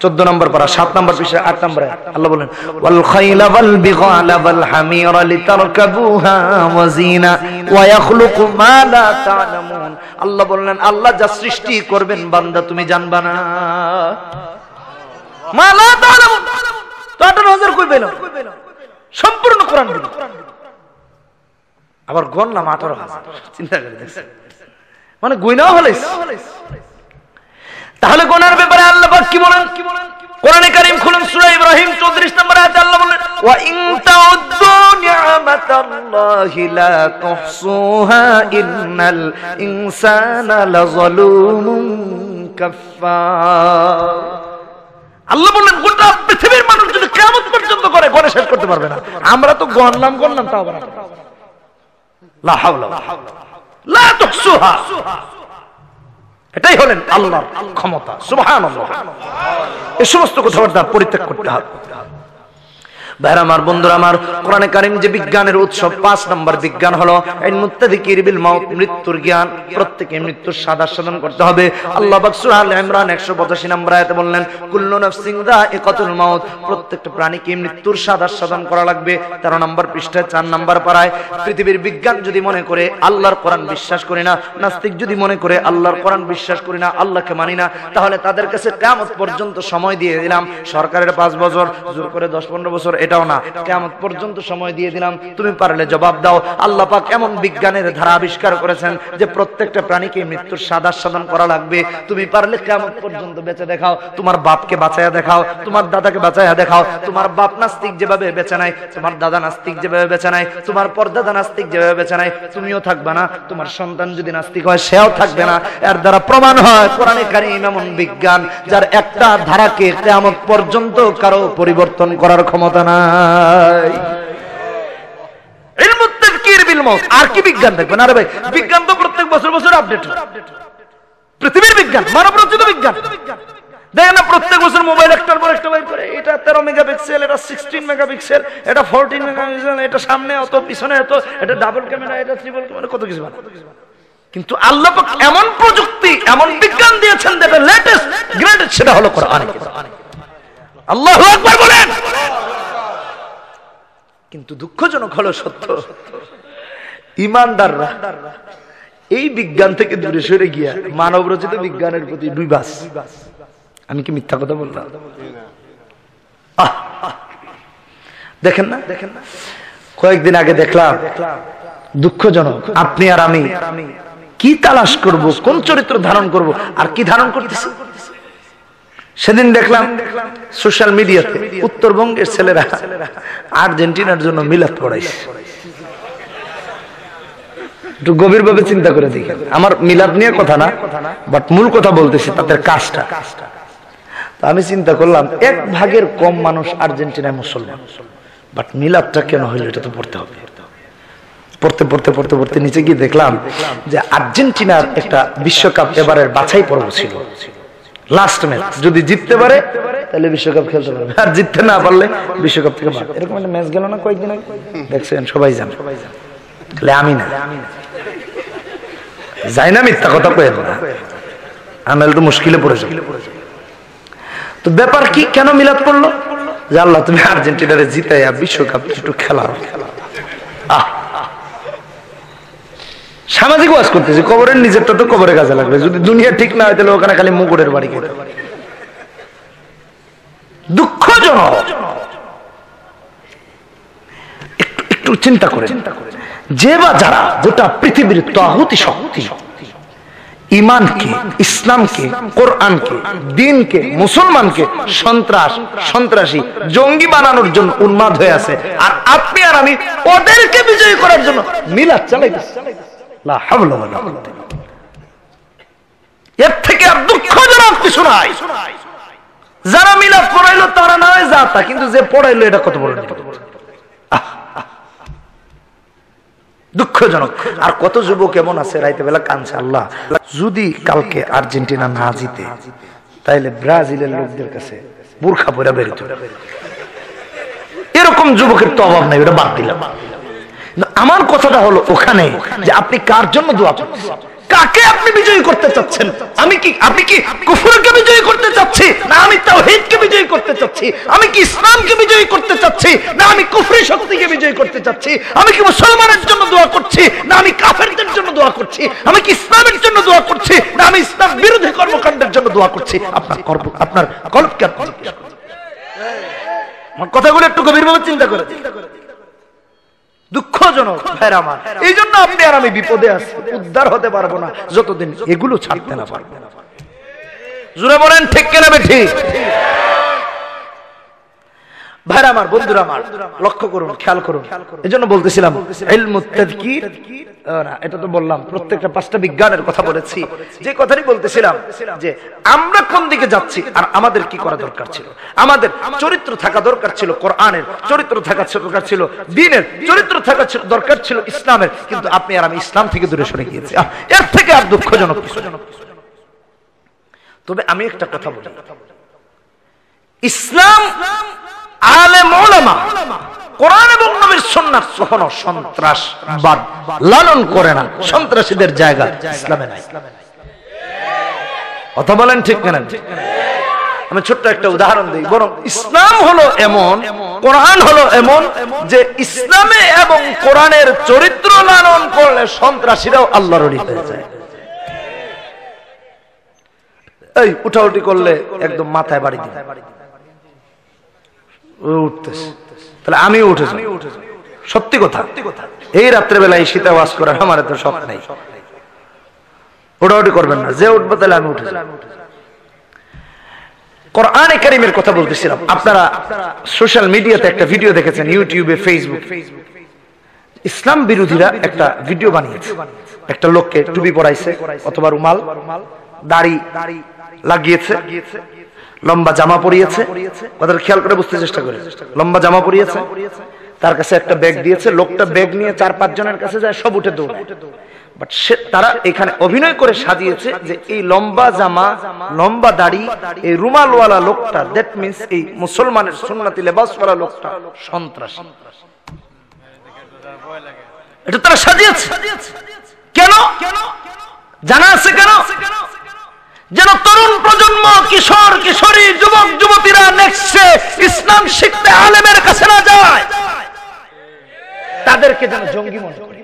14 নম্বর পারা 7 নম্বর পৃষ্ঠা 8 নম্বর আল্লাহ বলেন, ওয়াল খাইলা ওয়াল বিগালা ওয়াল হামিরা লিতারকাবুহা ওয়া জিনা ওয়া ইয়াখলুকু মা লা তা'লামুন। আল্লাহ বললেন, আল্লাহ যা সৃষ্টি করবেন বান্দা তুমি জানবা না। মা লা তা'লামুন, তো 18,000 কই পেল? সম্পূর্ণ কোরআন দিল, আবার গণলাম 18,000। চিন্তা করে দেখছেন, মানে গুনাহ হলাইছে। তাহলে গুনার ব্যাপারে আল্লাহ পাক কি বলেন? কোরআনে কারীম খুলুন, সূরা ইব্রাহিম 34 নম্বর আয়াতে আল্লাহ বলেন, ওয়া ইন তাউদ্দু নি'মাতাল্লাহি লা তুহসুহা ইন্নাল ইনসানা লাযালুমুন কাফফার। আল্লাহ বলেন, গোটা পৃথিবীর মানুষ যদি কিয়ামত পর্যন্ত করে গণে শেষ করতে পারবে না। আমরা তো গণলাম তাও না। লা হাওলা লা তুহসুহা। এটাই হলেন আল্লাহর ক্ষমতা। সুবহানাল্লাহ। এই সমস্ত কথাবার্তা পরিত্যাগ করতে হবে। ভাইরা আমার, বন্ধুরা আমার, কোরআনে কারীম যে বিজ্ঞানের উৎস, 5 নম্বর বিজ্ঞান হলো ইলমুত তাযকির বিল মাউত, মৃত্যুর জ্ঞান। প্রত্যেকে মৃত্যুর স্বাদ আস্বাদন করতে হবে। আল্লাহ পাক সূরা আল ইমরান 185 নম্বর আয়াতে বললেন, কুল্লু নাফসিন যায়িকাতুল মাউত। প্রত্যেকটা প্রাণীকে মৃত্যুর স্বাদ আস্বাদন করা লাগবে। 13 নম্বর পৃষ্ঠায় 4 নম্বর পারায় পৃথিবীর বিজ্ঞান যদি মনে করে আল্লাহর কোরআন বিশ্বাস করি না, নাস্তিক যদি মনে করে আল্লাহর কোরআন বিশ্বাস করি না, আল্লাহকে মানি না, তাহলে তাদের কাছে কিয়ামত পর্যন্ত সময় দিয়ে দিলাম। সরকারের 5 বছর, জোর করে 10-15 বছর, এটাও না, কিয়ামত পর্যন্ত সময় দিয়ে দিলাম। তুমি পারলে জবাব দাও। আল্লাহ পাক এমন বিজ্ঞানের ধারা আবিষ্কার করেছেন যে প্রত্যেকটা প্রাণীকে মৃত্যুর স্বাদ আস্বাদন করা লাগবে। তুমি পারলে কিয়ামত পর্যন্ত বেঁচে দেখাও। তোমার বাপকে বাঁচায়া দেখাও, তোমার দাদাকে বাঁচায়া দেখাও। তোমার বাপ নাস্তিক যেভাবে বেঁচে নাই, তোমার দাদা নাস্তিক যেভাবে বেঁচে নাই, তোমার পরদাদা নাস্তিক যেভাবে বেঁচে নাই, তুমিও থাকবে না। তোমার সন্তান যদি নাস্তিক হয়, সেও থাকবে না। এর দ্বারা প্রমাণ হয় কোরআনে কারীম এমন বিজ্ঞান যার একটা ধারাকে কিয়ামত পর্যন্ত কারো পরিবর্তন করার ক্ষমতা না। ইলমুত তাযকির বিল মাউত। আর কি বিজ্ঞান দেখবেন? আরে ভাই, বিজ্ঞান তো প্রত্যেক বছর আপডেট হয়। পৃথিবীর বিজ্ঞান, মানব রচিত বিজ্ঞান। দেখেন না, প্রত্যেক বছর মোবাইল একটার পর একটা বের করে। এটা 13 মেগাপিক্সেল, এটা 16 মেগাপিক্সেল, এটা 14 মেগাপিক্সেল, এটা সামনে অত, পিছনে এত, এটা ডাবল ক্যামেরা, এটা ট্রিপল ক্যামেরা, কত কিছু বানায়। কিন্তু আল্লাহ পাক এমন প্রযুক্তি, এমন বিজ্ঞান দিয়েছেন যেটা লেটেস্ট, গ্রেটেস্ট, সেটা হলো কোরআন। আল্লাহু আকবার বলেন। কিন্তু দুঃখজনক হলো সত্য, ঈমানদাররা এই বিজ্ঞান থেকে দূরে সরে গিয়া মানব রচিত বিজ্ঞানের প্রতি ডুবাস। আমি কি মিথ্যা কথা বললাম? দেখেন না, কয়েকদিন আগে দেখলাম, দুঃখজনক, আপনি আর আমি কি তালাশ করব, কোন চরিত্র ধারণ করব, আর কি ধারণ করতেছি। সেদিন দেখলাম সোশ্যাল মিডিয়াতে উত্তরবঙ্গের ছেলেরা আর্জেন্টিনার জন্য মিলাদ পড়াইছে। একটু গভীরভাবে চিন্তা করে দেখি, আমার মিলাদ নিয়ে কথা না, বাট মূল কথা বলতেছি, তাদের কাজটা। আমি চিন্তা করলাম, 1/2 কম মানুষ আর্জেন্টিনায় মুসলমান, বাট মিলাদটা কেন হইল, এটা তো পড়তে হবে। পড়তে পড়তে পড়তে পড়তে নিচে গিয়ে দেখলাম যে আর্জেন্টিনার একটা বিশ্বকাপ এবারের বাছাই পর্ব ছিল, লাস্ট ম্যাচ। যদি জিততে পারে তাহলে বিশ্বকাপ খেলতে পারবে, আর জিততে না পারলে বিশ্বকাপ থেকে বাদ। এরকম একটা ম্যাচ গেল না কয়েকদিন আগে, দেখছেন? সবাই জান, তাহলে আমি না যাই না, মিথ্যা কথা কয়ে না, আমি তো মুশকিলে পড়ে যাই। তো ব্যাপার কি, কেন মিলাদ পড়লো? যে আল্লাহ তুমি আর্জেন্টিনারে জিতাইয়া বিশ্বকাপ একটু খেলাও। সামাজিক ওয়াজ করতেছি, কবরের নিজেরটা তো কবরে কাজে লাগবে। যদি দুনিয়া ঠিক না হয় তাহলে ওখানে খালি মুকুরের বাড়ি খেতে। দুঃখজনক। একটু চিন্তা করে, যে বা যারা গোটা পৃথিবীর তাগুতি শক্তি, ইমানকে, ইসলামকে, কোরআনকে, দ্বীনকে, মুসলমানকে সন্ত্রাসী, জঙ্গি বানানোর জন্য উন্মাদ হয়ে আছে, আর আপনি আর আমি ওদেরকে বিজয়ী করার জন্য মিলাদ চালাইতেছি। লা হাওলা ওয়ালা কুওয়াতা। এর থেকে আর দুঃখজনক কিছু নাই। যারা মিলাদ পড়াইলো তারা না হয় জাতা, কিন্তু যে পড়াইলো এটা কত বড় দুঃখজনক। আর কত যুবক এমন আছে রাইতে বেলা কাঁদছে, আল্লাহ যদি কালকে আর্জেন্টিনা না জিতে তাইলে ব্রাজিলের লোকদের কাছে বোরখা পরে বেরোতে। এরকম যুবকের তো অভাব নাই, ওটা বাদ দিলাম। আমার কথাটা হলো ওখানে যে আপনি কার জন্য দোয়া করছেন, কাকে আপনি বিজয়ী করতে চাচ্ছেন? আপনি কি কুফরকে বিজয়ী করতে চাচ্ছি, না আমি তাওহীদকে বিজয়ী করতে চাচ্ছি? আমি কি ইসলামকে বিজয়ী করতে চাচ্ছি, না আমি কুফরি শক্তিকে বিজয়ী করতে চাচ্ছি? আমি কি মুসলমানের জন্য দোয়া করছি, না আমি কাফেরদের জন্য দোয়া করছি? আমি কি ইসলামের জন্য দোয়া করছি, না আমি ইসলাম বিরোধী কর্মকাণ্ডের জন্য দোয়া করছি? আপনার কল্পকে আপনি জিজ্ঞেস করুন। আমার কথাগুলো একটু গভীরভাবে চিন্তা করে। দুঃখজনক ভাইরা আমার, এই জন্য আপনি আর আমি বিপদে আছি, উদ্ধার হতে পারবো না যতদিন এগুলো ছাড়তে না পারবো। জোরে বলেন ঠিক কিনা বেঠিক? ভাইরা আমার, বন্ধুরা আমার, লক্ষ্য করুন, খেয়াল করুন। এজন্য বলতেছিলাম ইলমুত তাযকির, না এটা তো বললাম, প্রত্যেকটা 5টা বিজ্ঞানের কথা বলেছি। যে কথাই বলতেছিলাম যে আমরা কোন দিকে যাচ্ছি আর আমাদের কি করা দরকার ছিল। আমাদের চরিত্র থাকা দরকার ছিল কোরআনের, চরিত্র থাকা দরকার ছিল দ্বীনের, চরিত্র থাকা দরকার ছিল ইসলামের। কিন্তু আপনি আর আমি ইসলাম থেকে দূরে সরে গিয়েছি। এর থেকে আর দুঃখজনক কিছু। তবে আমি একটা কথা বলি, ইসলাম, আলেম ওলামা, কোরআন এবং নবীর সুন্নাত কখনো সন্ত্রাসবাদ লালন করে না। সন্ত্রাসীদের জায়গা ইসলামে নাই। কথা বলেন ঠিক কিনা? আমি ছোট্ট একটা উদাহরণ দিই। বরং ইসলাম হলো এমন, কোরআন হলো এমন যে ইসলামে এবং কোরআনের চরিত্র লালন করলে সন্ত্রাসীরাও আল্লাহর ওলি হয়ে যায়। এই উঠাউঠি করলে একদম মাথায় বাড়ি দিই, উঠতেছে, তাহলে আমিও উঠে যাই। সত্যি কথা, এই রাত্রেবেলা এই শীতে ওয়াজ করার আমার এত শখ নেই। উঠাউঠি করবেন না, যে উঠবে তাহলে আমি উঠে যাই। কোরআনে কারীমের কথা বলতেছিলাম। আপনারা সোশ্যাল মিডিয়াতে একটা ভিডিও দেখেছেন, ইউটিউবে, ফেসবুকে। ইসলাম বিরোধীরা একটা ভিডিও বানিয়েছে, একটা লোককে টুপি পরাইছে অথবা রুমাল, দাড়ি লাগিয়েছে, লম্বা জামা পরিয়েছে। কথাটা খেয়াল করে বুঝতে চেষ্টা করে। লম্বা জামা পরিয়েছে, তার কাছে একটা ব্যাগ দিয়েছে। লোকটা ব্যাগ নিয়ে 4-5 জনের কাছে যায়, সব উঠে দৌড়ায়। বাট তারা এখানে অভিনয় করে সাজিয়েছে যে এই লম্বা জামা, লম্বা দাড়ি, এই রুমালওয়ালা লোকটা, দ্যাট মিন্স এই মুসলমানের সুন্নতি লেবাসওয়ালা লোকটা সন্ত্রাসী। এটা তারা সাজিয়েছে। কেন জানা আছে? কেন? যেন তরুণ প্রজন্ম, কিশোর কিশোরী, যুবক যুবতীরা নেক্সটে ইসলাম শিখতে আলেমের কাছে না যায়, তাদেরকে যেন জঙ্গি মনে করে।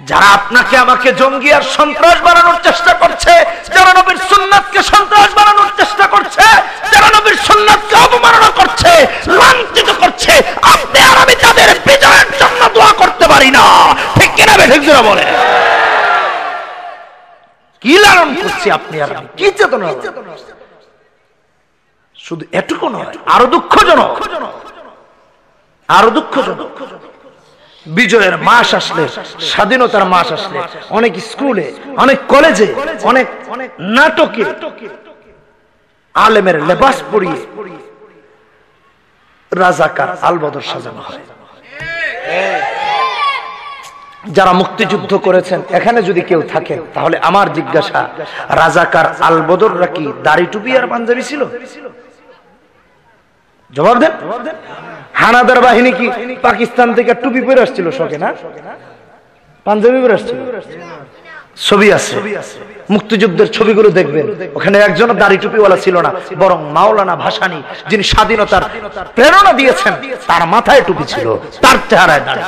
যারা আপনাকে আমাকে জঙ্গি আর সন্ত্রাস বানানোর চেষ্টা করছে, যারা নবীর সুন্নাতকে সন্ত্রাস বানানোর চেষ্টা করছে, যারা নবীর সুন্নাতকে অবমাননা করছে, লাঞ্ছিত করছে, আপনি আর আমি তাদের বিজয়ের জন্য দোয়া করতে পারি না। ঠিক কিনা ঠিক জোরে বলে? কি লালন করছি আপনি আর আমি, কি চেতনা? শুধু এটুকু নয়, আরো দুঃখজনক, আরো দুঃখজনক, বিজয়ের মাস আসলে, স্বাধীনতার মাস আসলে অনেক স্কুলে, অনেক কলেজে, অনেক নাটকে আলেমের লেবাস পরিয়ে রাজাকার আলবদর সাজানো হয়। যারা মুক্তিযুদ্ধ করেছেন এখানে যদি কেউ থাকেন, তাহলে আমার জিজ্ঞাসা, রাজাকার আলবদররা কি দাড়ি টুপি আর পাঞ্জাবি ছিল? জবাব দেন। হানাদার বাহিনী কি পাকিস্তান থেকে টুপি পরে আসছিল শোকে, না পাঞ্জাবি পরে আসছিল? ছবি আছে, মুক্তিযুদ্ধের ছবিগুলো দেখবেন, ওখানে একজন দাড়ি টুপিওয়ালা ছিল না, বরং মাওলানা ভাসানী, যিনি স্বাধীনতার প্রেরণা দিয়েছেন, তার মাথায় টুপি ছিল, তার চেহারায় দাড়ি,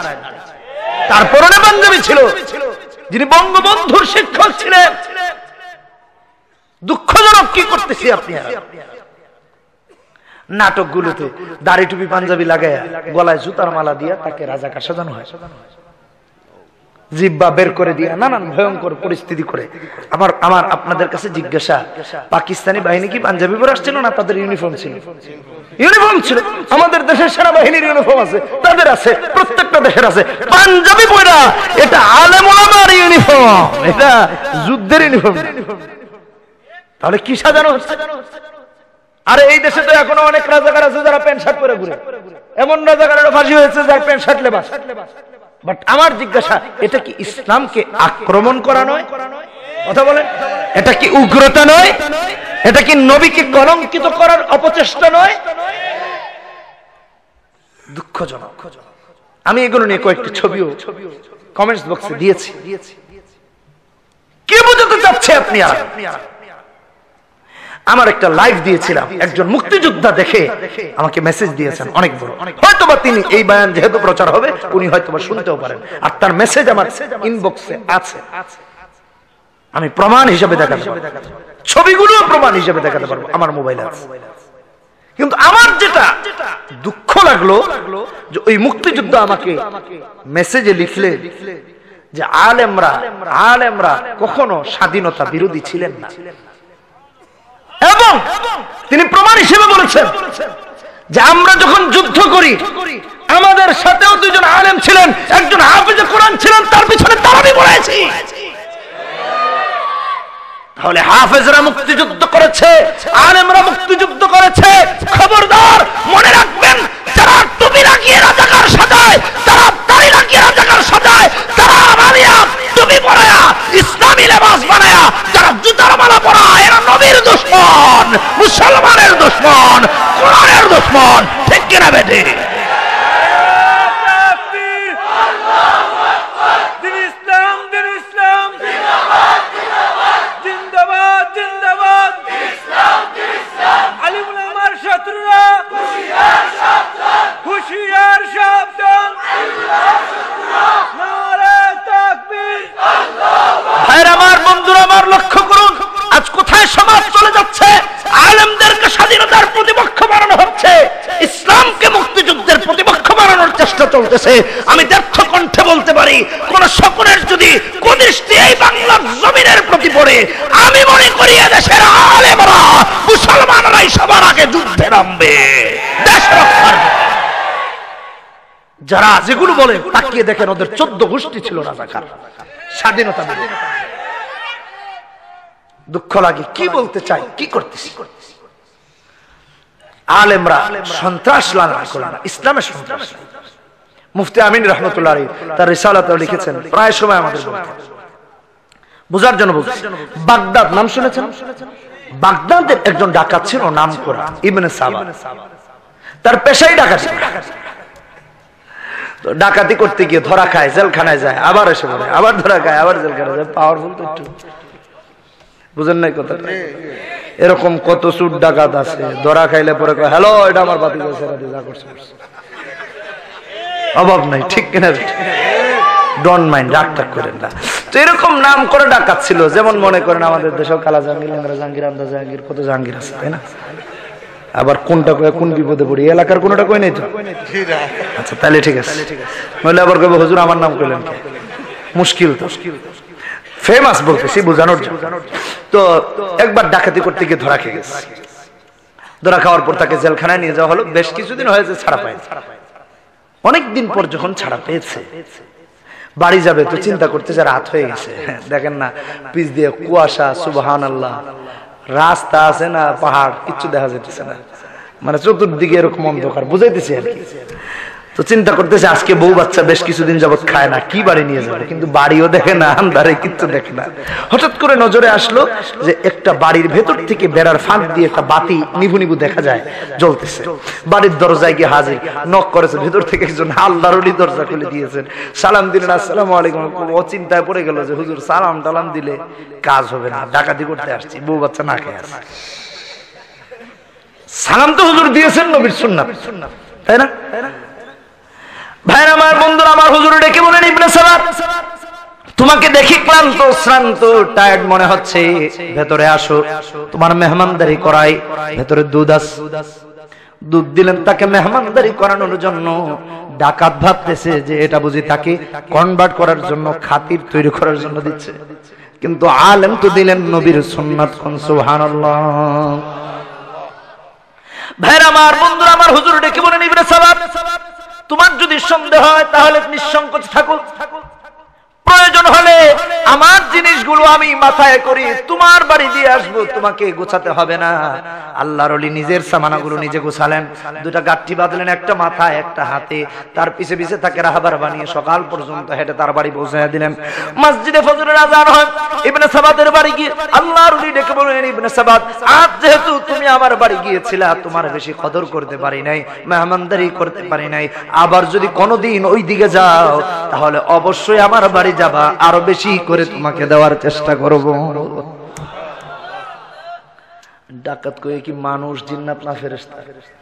তার পরনে পাঞ্জাবি ছিল, যিনি বঙ্গবন্ধুর শিক্ষক ছিলেন। দুঃখজনক, কি করতেছি আপনি? নাটকগুলোতে দাড়ি টুপি পাঞ্জাবি লাগায় গলায় জুতার মালা দিয়া তাকে রাজাকার সাজানো হয়, জিব্বা বের করে দিয়া নানান ভয়ঙ্কর পরিস্থিতি করে। আমার আপনাদের কাছে জিজ্ঞাসা, পাকিস্তানি বাহিনী কি পাঞ্জাবি পরে আসছিল না তাদের ইউনিফর্ম ছিল? ইউনিফর্ম ছিল। আমাদের দেশের সেনাবাহিনীর ইউনিফর্ম আছে, তাদের আছে, প্রত্যেকটা দেশের আছে। পাঞ্জাবি পরা এটা আলেম ওলামার ইউনিফর্ম, এটা যুদ্ধের ইউনিফর্ম। তাহলে কি সাজানো হচ্ছে? আরে এই দেশে তো এখনো অনেক রাজাকার আছে যারা প্যান্ট শার্ট পরে ঘুরে, এমন রাজাকারেরও ফাঁসি হয়েছে যার প্যান্ট শার্ট লেবাস। বাট আমার জিজ্ঞাসা, এটা কি ইসলামকে আক্রমণ করা নয়? কথা বলেন, এটা কি উগ্রতা নয়? এটা কি নবীকে কলঙ্কিত করার অপচেষ্টা নয়? দুঃখজনক। আমি এগুলো নিয়ে কয়েকটি ছবিও কমেন্টস বক্সে দিয়েছি। কি বোঝাতে চাচ্ছে আপনি? আমার একটা লাইভ দিয়েছিলাম, একজন মুক্তিযোদ্ধা দেখে আমাকে মেসেজ দিয়েছেন অনেক বড়, হয়তোবা তিনি এই বয়ান যেহেতু প্রচার হবে উনি হয়তোবা শুনতেও পারেন, আর তার মেসেজ আমার ইনবক্সে আছে। আমি প্রমাণ হিসেবে দেখাতে পারবো, ছবিগুলো প্রমাণ হিসেবে দেখাতে পারবো, আমার মোবাইলে আছে। কিন্তু আমার যেটা দুঃখ লাগলো যে ওই মুক্তিযুদ্ধ আমাকে মেসেজে লিখলে যে আলেমরা কখনো স্বাধীনতা বিরোধী ছিলেন না, এবং তিনি প্রমাণ হিসেবে বলেছেন যে আমরা যখন যুদ্ধ করি আমাদের সাথেও দুজন আলেম ছিলেন, একজন হাফেজে কোরআন ছিলেন, তার পিছনে তারাবি পড়েছি। তাহলে হাফেজরা মুক্তিযুদ্ধ করেছে, আলেমরা মুক্তিযুদ্ধ করেছে। খবরদার, মনে রাখবেন, যারা টুপি লাগিয়ে রাজাকার সাজায়, তারা দাড়ি লাগিয়ে রাজাকার সাজায়, তারা আমালিয়া টুপি পরায়া ইসলামী লেবাস বানায়া যারা জুতার মালা পরায়, এরা নবীর দুশমন, মুসলমানের দুশমন, কোরআনের দুশমন। ঠিক কিনা বেঠে? লক্ষ্য করুন আজ কোথায় সমাজ চলে যাচ্ছে। আলেমদেরকে স্বাধীনতার প্রতিপক্ষ বানানো হচ্ছে, ইসলামকে মুক্তিযুদ্ধের প্রতিপক্ষ বানানোর চেষ্টা চলতেছে। আমি দীর্ঘ কণ্ঠে বলতে পারি, কোন শকুনের যদি কুদৃষ্টি এই বাংলার জমিনের প্রতি পড়ে, আমি মনে করি দেশের আলেমরা, মুসলমানরাই সবার আগে যুদ্ধে নামবে দেশ রক্ষার। যারা যেগুলো বলে তাকিয়ে দেখেন, ওদের 14 গোষ্ঠী ছিল রাজাকার, স্বাধীনতা বিরোধী। দুঃখ লাগে, কি বলতে চাই, কি করতেছি? আলেমরা সন্ত্রাস লালন করে না, ইসলামের সন্ত্রাস। মুফতি আমিন রহমতুল্লাহ আলাইহি তার রিসালাতে লিখেছেন, প্রায় সময় আমাদের বলতেন, বুঝার জন্য বলছি। বাগদাদ নাম শুনেছেন? বাগদাদের একজন ডাকাত ছিল, নাম করা ইবনে সাবা। তার পেশাই ডাকাতি। ডাকাতি করতে গিয়ে ধরা খায়, জেলখানায় যায়, আবার এসে পড়ে, আবার ধরা খায়, আবার জেলখানায় যায়। পাওয়ারফুল তো একটু, বুঝেন নাই কথা? এরকম কত চুর ডাকাত আছে, ধরা খাইলে পরে কয়, হ্যালো, এটা আমার বাতি, যা করছে অভাব নাই। ঠিক কিনা? ডোন্ট মাইন্ড, রাগ টাগ করেন না। তো এরকম নাম করে ডাকাত ছিল, যেমন মনে করেন আমাদের দেশেও কালা জাহাঙ্গীর, লেঙ্গরা জাহাঙ্গীর, আমদা জাহাঙ্গীর, কত জাহাঙ্গীর আছে, তাই না? আবার কোনটা কয়ে কোন বিপদে পড়ি, এলাকার কোনটা কই নাই তো? আচ্ছা তাহলে ঠিক আছে, নইলে আবার কইব হুজুর আমার নাম কইলেন, মুশকিল তো। ফেমাস বলতেছি বোঝানোর জন্য। তো একবার ডাকাতি করতে গিয়ে ধরা খেয়ে গেছে। ধরা খাওয়ার পর তাকে জেলখানায় নিয়ে যাওয়া হলো। বেশ কিছুদিন হয়েছে ছাড়া পায়। অনেকদিন পর যখন ছাড়া পেয়েছে, বাড়ি যাবে তো চিন্তা করতেছে রাত হয়ে গেছে, দেখেন না পিছ দিয়ে কুয়াশা, সুবহানাল্লাহ, রাস্তা আছে না পাহাড়, কিচ্ছু দেখা যাইতেছে না, মানে চতুর্দিকে এরকম অন্ধকার, বুঝাইতেছি আর কি। তো চিন্তা করতেছে আজকে বউ বাচ্চা বেশ কিছুদিন যাবত খায় না, কি বাড়ি নিয়ে যাবে, কিন্তু বাড়িও দেখে না, আন্ধারে কিচ্ছু দেখে না। হঠাৎ করে নজরে আসলো যে একটা বাড়ির ভেতর থেকে বেড়ার ফাঁক দিয়ে একটা বাতি নিভু নিভু দেখা যায়, জ্বলতেছে। বাড়ির দরজায় গিয়ে হাজির, নক করেছে, ভেতর থেকে একজন আল্লাহর ওলি দরজা খুলে দিয়েছেন। সালাম দিলেন, আসসালামু আলাইকুম। ও চিন্তায় পড়ে গেল যে হুজুর সালাম টালাম দিলে কাজ হবে না, ডাকাতি করতে আসছি, বউ বাচ্চা না খেয়ে আসছে। সালাম তো হুজুর দিয়েছেন নবীর সুন্নাত, তাই না? ভাইরা আমার, বন্ধুরা আমার, হুজুর ডেকে বলেন, ইবনে সাবাত তোমাকে দেখি ক্লান্ত শ্রান্ত টায়ার্ড মনে হচ্ছে, ভেতরে আসো, তোমার মেহমানদারি করাই। ভেতরে দুধ আছে, দুধ দিলেন তাকে মেহমানদারি করানোর জন্য। ডাকাত ভাবতেছে যে এটা বুঝি তাকে কনভার্ট করার জন্য, খাতির তৈরি করার জন্য দিচ্ছে, কিন্তু আলেম তো দিলেন নবীর সুন্নাত। সুবহানাল্লাহ। ভাইরা আমার, বন্ধুরা আমার, হুজুর ডেকে বলেন, ইবনে সাবাত তোমার যদি সন্দেহ হয় তাহলে নিঃসংকোচ থাকো, প্রয়োজন হলে আমার জিনিসগুলো আমি মাথায় করি তোমার বাড়ি দিয়ে আসবো, তোমাকে গোছাতে হবে না। আল্লাহর ওলি নিজের সামানাগুলো নিজে গোছালেন, দুটা গাঠি বাঁধলেন, একটা মাথায় একটা হাতে, তার পিছে পিছে তাকে রাহবার বানিয়ে সকাল পর্যন্ত হেঁটে তার বাড়ি পৌঁছায় দিলেন। মসজিদে ফজরের আযান হয়, ইবনে সাবাতের বাড়ি গিয়ে আল্লাহর ওলি ডেকে বললেন, ইবনে সাবাত আজ যেহেতু তুমি আমার বাড়ি গিয়েছিলা, তোমার বেশি কদর করতে পারি নাই, মেহমানদারি করতে পারি নাই, আবার যদি কোনোদিন ওই দিকে যাও তাহলে অবশ্যই আমার বাড়ি যাবা, আরো বেশি করে তোমাকে দেওয়ার চেষ্টা করব। ডাকাত কয়ে কি মানুষ, জিন্নাত না ফেরেশতা?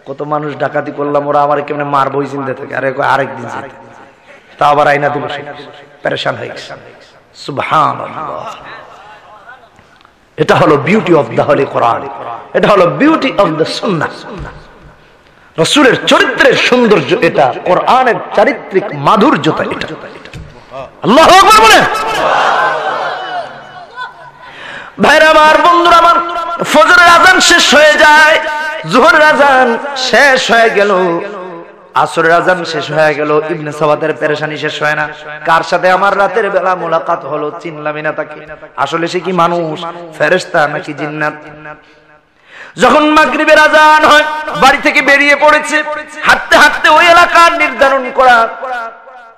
কত মানুষ ডাকাতি করলাম, ওরা আমার কেমনে মারবো চিন্তা থেকে, আরে আরেকদিন যেতে, তা আবার আইনা দিল, পেরেশান হয়ে গেছে। সুবহানাল্লাহ। এটা হলো বিউটি অফ দা হোলি কোরআন, এটা হলো বিউটি অফ দা সুন্নাহ। রাসূলের চরিত্রের সৌন্দর্য এটা, কোরআনের চারিত্রিক মাধুর্যতা এটা। আল্লাহু আকবার বলেন। ভাইরা আমার, বন্ধুরা আমার, ফজরের আযান শেষ হয়ে যায়, যোহরের আযান শেষ হয়ে গেল, আসরের আযান শেষ হয়ে গেল, ইবনে সাবাতের পেরেশানি শেষ হয় না। কার সাথে আমার রাতের বেলা মোলাকাত হলো, চিনলামই না তাকে, আসলে সে কি মানুষ, ফেরেশতা নাকি জিন্নাত? যখন মাগরিবের আযান হয়, বাড়ি থেকে বেরিয়ে পড়েছে, হাঁটতে হাঁটতে ওই এলাকার নির্ধারণ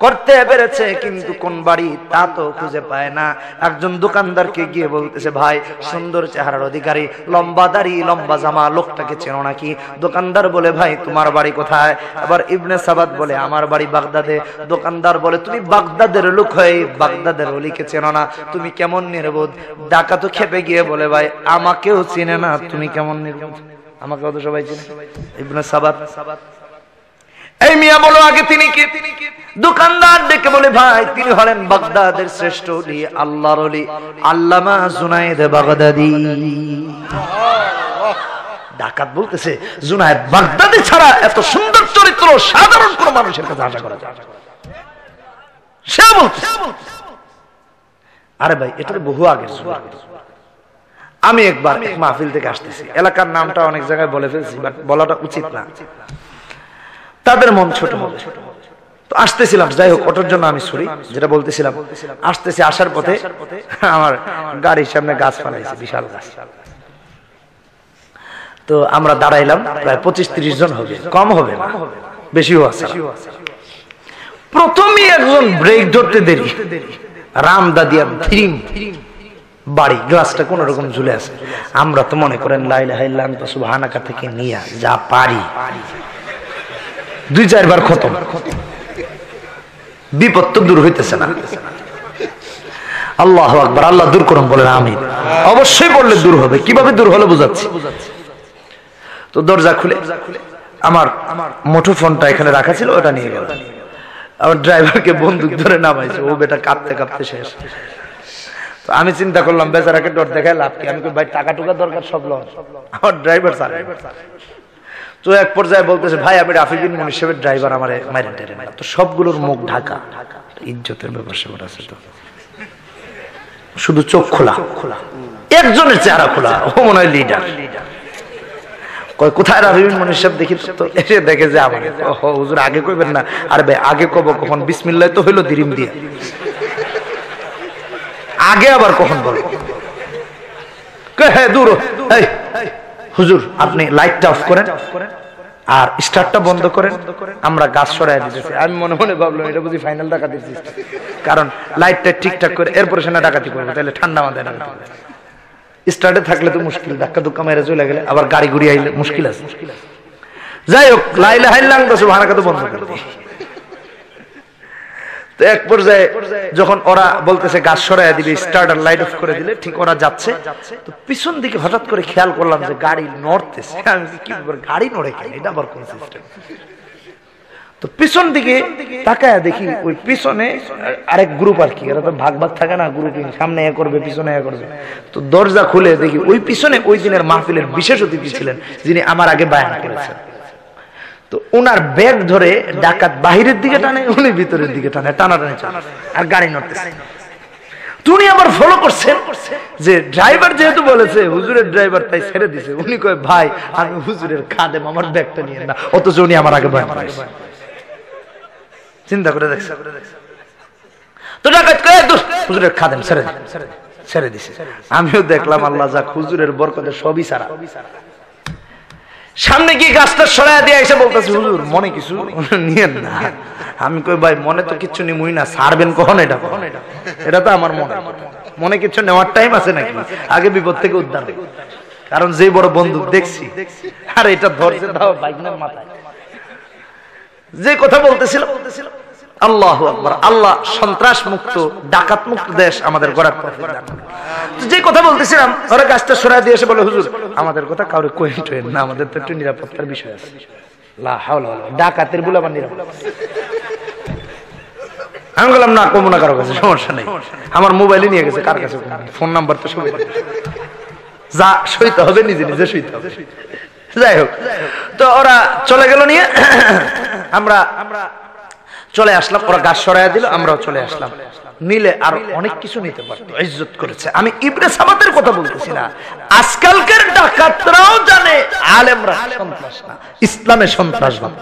করতে পেরেছে, কিন্তু কোন বাড়ি তা তো খুঁজে পায় না। একজন দোকানদারকে গিয়ে বলতেছে, ভাই সুন্দর চেহারার অধিকারী, লম্বা দাড়ি, লম্বা জামা, লোকটাকে চেনো নাকি? দোকানদার বলে, ভাই তোমার বাড়ি কোথায়? আবার ইবনে সাবাত বলে, আমার বাড়ি বাগদাদে। দোকানদার বলে, তুমি বাগদাদের লোক হয়ে বাগদাদের ওলিকে চেনো না, তুমি কেমন নির্বোধ? ডাকাত খেপে গিয়ে বলে, ভাই আমাকেও চিনে না, তুমি কেমন নির্বোধ? আমাকেও তো সবাই চিনে। ইবনে সাবাত, এই মিয়া বলো আগে তিনি কে? দোকানদার ডেকে বলে, ভাই তিনি হলেন বাগদাদের শ্রেষ্ঠ ওলি, আল্লাহর ওলি, আল্লামা জুনায়েদ বাগদাদি। ডাকাত বলতেছে, জুনায়েদ বাগদাদি ছাড়া এত সুন্দর চরিত্র সাধারণ কোন মানুষের কাছে আশা করা যায়? সে বলতেছে, আরে ভাই এটা তো বহু আগের। আমি একবার এক মাহফিল থেকে আসতেছি, এলাকার নামটা অনেক জায়গায় বলে ফেলছি, বাট বলাটা উচিত না, তাদের মন ছোট হবে। তো আসতেছিলাম, যাই হোক, ওটার জন্য আমি সরি, যেটা বলতেছিলাম, আসতেছি, আসার পথে আমার গাড়ির সামনে গাছ ফালাইছে, বিশাল গাছ। তো আমরা দাঁড়াইলাম, প্রায় 25-30 জন হবে, কম হবে না, বেশিও আছে। প্রথমে একজন ব্রেক ধরতে দেরি, রামদা দিয়া ধীম বাড়ি, গ্লাসটা কোন রকম ঝুলে আছে। আমরা তো মনে করেন লা ইলাহা ইল্লা আনতা সুবহানাকা থেকে নিয়া যা পারি 2-4 বার খতম, বিপদ তো দূর হইতেছে না। আল্লাহু আকবার, আল্লাহ দূর করুন বলেন আমিন। অবশ্যই বললে দূর হবে, কিভাবে দূর হলো বুঝাচ্ছি। তো দরজা খুলে আমার মুঠোফোনটা এখানে রাখা ছিল, ওটা নিয়ে গেল। আমার ড্রাইভারকে বন্দুক ধরে নামাইছে, ও বেটা কাঁপতে কাঁপতে শেষ। তো আমি চিন্তা করলাম বেচারাকে ডর দেখায় লাভ কি, আমি ভাই টাকা টুকা দরকার সব লন, আমার ড্রাইভার স্যার। তো এক পর্যায়ে বলতেছে ভাই আমি রাফি বিন মুনির সাহেবের ড্রাইভার, আমার মাইরেন টাইরেন না। তো সবগুলোর মুখ ঢাকা, ইজ্জতের ব্যাপার স্যাপার আছে, তো শুধু চোখ খোলা, একজনের চেহারা খোলা, ও মনে হয় লিডার। কোথায় রাফি বিন মুনির সাহেব দেখি, তো এসে দেখে যে আমার হুজুর আগে কইবেন না। আরে ভাই আগে কব কখন, বিসমিল্লাহ তো হইলো দিরিম দিয়ে, আগে আবার কখন বলবো? হ্যাঁ দূর, হুজুর আপনি লাইটটা অফ করেন আর স্টার্টটা বন্ধ করেন, আমরা গাছ সরাই দিতেছি। আমি মনে মনে ভাবলাম এটা বুঝি ফাইনাল ডাকাতি, কারণ লাইটটা ঠিকঠাক করে এরপরে সে না ডাকাতি করবো, তাহলে ঠান্ডা মাথায় ডাকাতি করবে। স্টার্টে থাকলে তো মুশকিল, ধাক্কা ধুক্কা মেরে চলে গেলে আবার গাড়ি ঘুরি আইলে মুশকিল আছে। যাই হোক লাইলে হাইলাম তো ভাড়াকা তো বন্ধ করে দিই। তো এক পর্যায়ে যখন ওরা বলতেছে গাছ সরাই দিলে, স্টার্টার লাইট অফ করে দিলে, ঠিক ওরা যাচ্ছে, তো পিছন দিকে হঠাৎ করে খেয়াল করলাম যে গাড়ি নড়তেছে। আমি কি গাড়ি নড়ে কেন, এটা আবার কোন সিস্টেম? তো পিছন দিকে তাকায় দেখি ওই পিছনে আরেক গ্রুপ আর কি, এরা তো ভাগ ভাগ থাকে না গ্রুপিং, সামনে এ করবে পিছনে এ করবে। তো দরজা খুলে দেখি ওই পিছনে ওই দিনের মাহফিলের বিশেষ অতিথি ছিলেন যিনি আমার আগে বয়ান করেছেন। তো ওনার ব্যাগ ধরে ডাকাত বাহিরের দিকে টানে, উনি ভিতরের দিকে টানে, টানাটানি চলে আর গাড়ি নড়তেছে। উনি আবার ফলো করছেন যে ড্রাইভার যেহেতু বলেছে হুজুরের ড্রাইভার, তাই ছেড়ে দিছে। উনি কয় ভাই আমি হুজুরের খাদেম, আমার ব্যাগটা নিয়ে না, অথচ উনি আমার আগে বয়ান করেছে। চিন্তা করে দেখছে। তো ডাকাত কয় হুজুরের খাদেম ছেড়ে দিছে। আমিও দেখলাম আল্লাহ যাক হুজুরের বরকতে সবই সারা। সামনে গিয়ে গাছটা সরাইয়া দিয়ে এসে বলতেছে হুজুর মনে কিছু নিয়েন না। আমি কই ভাই মনে তো কিচ্ছু নিমুই না, ছাড়বেন কখন এটা? এটা তো আমার মনে কিছু নেওয়ার টাইম আছে নাকি? আগে বিপদ থেকে উদ্ধার, কারণ যে বড় বন্দুক দেখছি আর এটা ধরছে দাও বাইকনের মাথায়। যে কথা বলতেছিল আল্লাহু আকবার, আল্লাহ সন্ত্রাস মুক্ত ডাকাত মুক্ত দেশ আমাদের গড়ার তৌফিক দান করুন। যে কথা বলতেছিলাম ওরা গাছটা সরাই দিয়ে এসে বলে হুজুর আমাদের কথা কাউরে কইেন না, আমাদের তো একটু নিরাপত্তার বিষয় আছে। লা হাওলা ওয়ালা ডাকাতের বলে আবার নিরাপত্তা। আমি বললাম না কমু না কারো কাছে, সমস্যা নেই, আমার মোবাইলে নিয়ে গেছে, কার কাছে ফোন নাম্বার তো সবাই যা সইতে হবে নিজে নিজে সইতে হবে। যাই হোক তো ওরা চলে গেল নিয়ে, আমরা চলে আসলাম, ওরা গাছ সরাইয়া দিল, আমরাও চলে আসলাম। নিলে আর অনেক কিছু নিতে পারতো, ইজ্জত করেছে। আমি ইবনে সাবাতের কথা বলতেছি না, আজকালকার ডাকাতরাও জানে আলেমরা সন্ত্রাস না, ইসলামে সন্ত্রাসবাদ।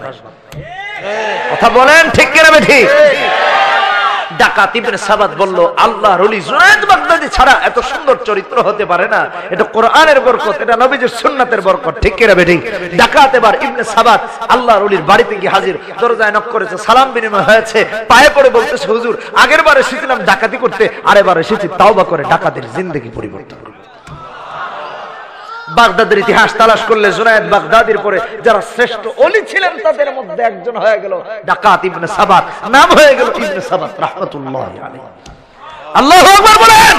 কথা বলেন ঠিক কিনা বেঠিক? ডাকাত ইবনে সাবাত বলল আল্লাহর ওলি জুনায়েদ বাগদাদি ছাড়া এত সুন্দর চরিত্র হতে পারে না, এটা কোরআনের বরকত, এটা নবীজির সুন্নাতের বরকত। ঠিক কিনা বেঠিক? ডাকাত এবার ইবনে সাবাত আল্লাহর ওলির বাড়িতে গিয়ে হাজির, দরজায় নক করেছে, সালাম বিনিময় হয়েছে, পায়ে পড়ে বলতেছে হুজুর আগের বার এসেছিলাম ডাকাতি করতে, আরেবার এসেছি তাওবা করে ডাকাতের জিন্দেগি পরিবর্তন করতে। বাগদাদের ইতিহাস তালাশ করলে জুনায়েদ বাগদাদির পরে যারা শ্রেষ্ঠ ওলি ছিলেন তাদের মধ্যে একজন হয়ে গেল ডাকাত ইবনে সাবাত, নাম হয়ে গেল ইবনে সাবাত রাহমাতুল্লাহি আলাইহি। আল্লাহু আকবার বলেন।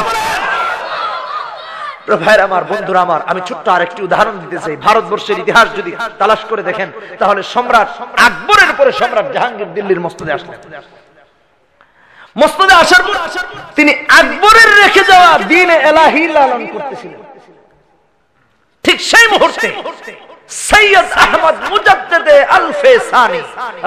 ভাইরা আমার, বন্ধুরা আমার, আমি ছোট্ট আরেকটি উদাহরণ দিতে চাই। ভারতবর্ষের ইতিহাস যদি তালাশ করে দেখেন তাহলে সম্রাট আকবরের পরে সম্রাট জাহাঙ্গীর দিল্লির মসনদে আসলেন। মসনদে আসার পর তিনি আকবরের রেখে যাওয়া দ্বীন ইলাহি লালন করতেছিলেন। ঠিক সেই মুহূর্তে সৈয়দ আহমদ মুজাদ্দেদে আল-ফেসানি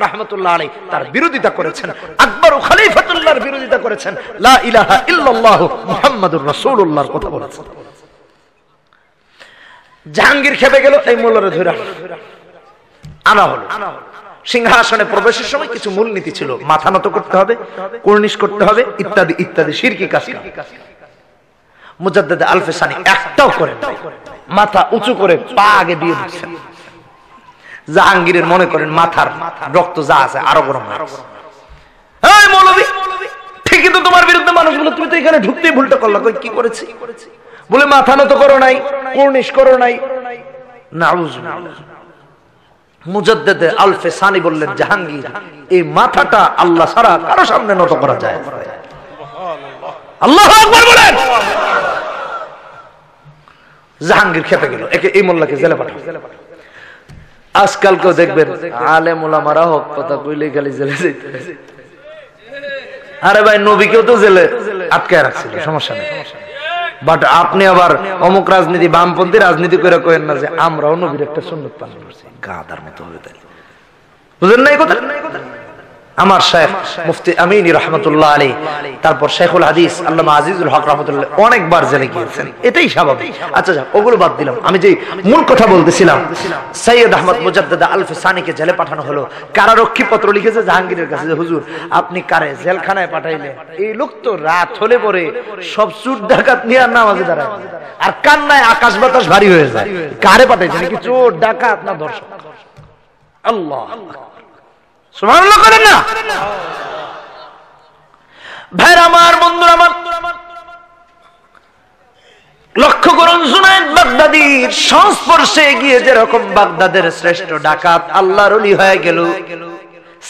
রাহমাতুল্লাহ আলাইহি তার বিরোধিতা করেছেন, আকবর ও খলিফাতুল্লাহর বিরোধিতা করেছেন, লা ইলাহা ইল্লাল্লাহ মুহাম্মাদুর রাসূলুল্লাহর কথা বলেছেন। জাহাঙ্গীর খেপে গেল, এই মোল্লারে ধরে আনা হলো। সিংহাসনে প্রবেশের সময় কিছু মূলনীতি ছিল, মাথা নত করতে হবে, কুর্নিশ করতে হবে, ইত্যাদি ইত্যাদি শিরকি কাজ। মুজাদ্দেদ আল-ফেসানি একটাও করেন নাই, মাথা উঁচু করে পা আগে দিয়ে দিচ্ছেন। জাহাঙ্গীরের মনে করেন মাথার রক্ত যা আছে আরো গরম হয়। এই মৌলভী, ঠিকই তো তোমার বিরুদ্ধে মানুষগুলো, তুমি তো এখানে ঢুকতেই ভুলটা করলা। কই কি করেছি? বলে মাথা নত করো নাই, কুর্নিশ করো নাই। নাউজুবিল্লাহ। মুজাদ্দেদ আল-ফেসানি বললেন জাহাঙ্গীর এই মাথাটা আল্লাহ ছাড়া কারো সামনে নত করা যায়। আল্লাহু আকবার বলেন। জাহাঙ্গীর খেপে গেল, একে এই মোল্লাকে জেলে পাঠাও। আজকাল কেউ দেখবেন আলেম ওলামারা হক কথা কইলে খালি জেলে যাইতে, আরে ভাই নবীকেও তো জেলে আটকায় রাখছিল, সমস্যা নেই। বাট আপনি আবার অমুক রাজনীতি বামপন্থী রাজনীতি করে কইেন না যে আমরাও নবীর একটা সুন্নত পালন করছি, গাদার মতো হবে তাই। বুঝেন নাই কথা? আমার শেখ মুফতি আমিনী রাহমাতুল্লাহ আলাইহি, তারপর শেখুল হাদিস আল্লামা আজিজুল হক রাহমাতুল্লাহ অনেকবার জেলে গিয়েছেন, এটাই স্বাভাবিক। আচ্ছা যাক, ওগুলো বাদ দিলাম। আমি যে মূল কথা বলতেছিলাম, সৈয়দ আহমদ মুজাদ্দেদ আলফে সানিকে জেলে পাঠানো হলো। কারারক্ষী পত্র লিখেছে জাহাঙ্গীরের কাছে যে হুজুর আপনি কারে জেলখানায় পাঠাইলেন? এই লোক তো রাত হলে পরে সব চোর ডাকাত নিয়ে নামাজে দাঁড়ায়, আর কান্নায় আকাশ বাতাস ভারী হয়ে যায়। কারে পাঠাইছেন? কি চোর ডাকাত না দর্শক? আল্লাহ সুবহানাল্লাহ করেন না ভাই আমার, বন্ধুরা আমার, লক্ষ্য করুন জুনায়েদ বাগদাদির সংস্পর্শে গিয়ে যেরকম বাগদাদের শ্রেষ্ঠ ডাকাত আল্লাহর ওলি হয়ে গেল,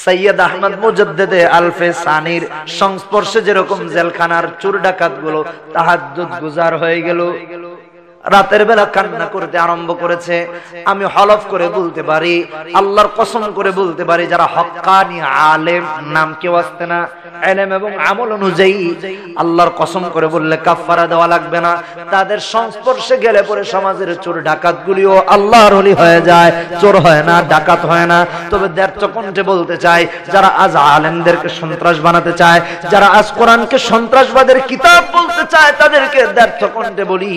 সৈয়দ আহমদ মুজাদ্দেদ আলফে সানির সংস্পর্শে যেরকম জেলখানার চোর ডাকাত গুলো তাহাজ্জুদ গুজার হয়ে গেল, রাতের বেলা কান্না করতে আরম্ভ করেছে। আমি হলফ করে বলতে পারি, আল্লাহর কসম করে বলতে পারি, যারা হক্কানি আলেম, নাম কেউ আসতে না, ইলম এবং আমল অনুযায়ী আল্লাহর কসম করে বললে কাফারা দেওয়া লাগবে না, তাদের সংস্পর্শে গেলে পরে সমাজের চোর ডাকাত গুলিও আল্লাহর ওলি হয়ে যায়, চোর হয় না, ডাকাত হয় না। তবে দ্ব্যর্থ কণ্ঠে বলতে চাই, যারা আজ আলেমদেরকে সন্ত্রাস বানাতে চায়, যারা আজ কোরআনকে সন্ত্রাসবাদের কিতাব বলতে চায়, তাদেরকে দ্ব্যর্থ কণ্ঠে বলি,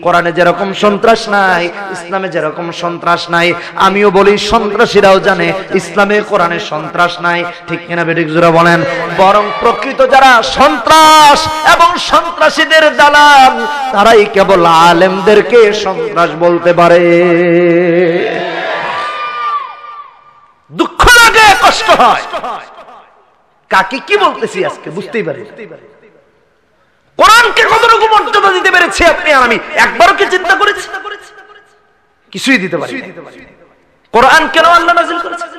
কোরআন যেরকম সন্ত্রাস নাই, ইসলামে যেরকম সন্ত্রাস নাই। আমিও বলি সন্ত্রাসীরাও জানে ইসলামে কোরআনে সন্ত্রাস নাই, ঠিক কিনা বেঠিক জোরে বলেন? বরং প্রকৃত যারা সন্ত্রাস এবং সন্ত্রাসীদের দালাল, তারাই কেবল আলেমদেরকে সন্ত্রাস বলতে পারে। দুঃখ লাগে, কষ্ট হয়। কাকে কি বলতেছি আজকে বুঝতেই পারি। কোরআনকে কতটুকু মর্যাদা দিতে পেরেছি আপনি আর আমি একবারও কি চিন্তা করেছি? কিছুই দিতে পারি। কোরআন কেন আল্লাহ নাযিল করেছেন?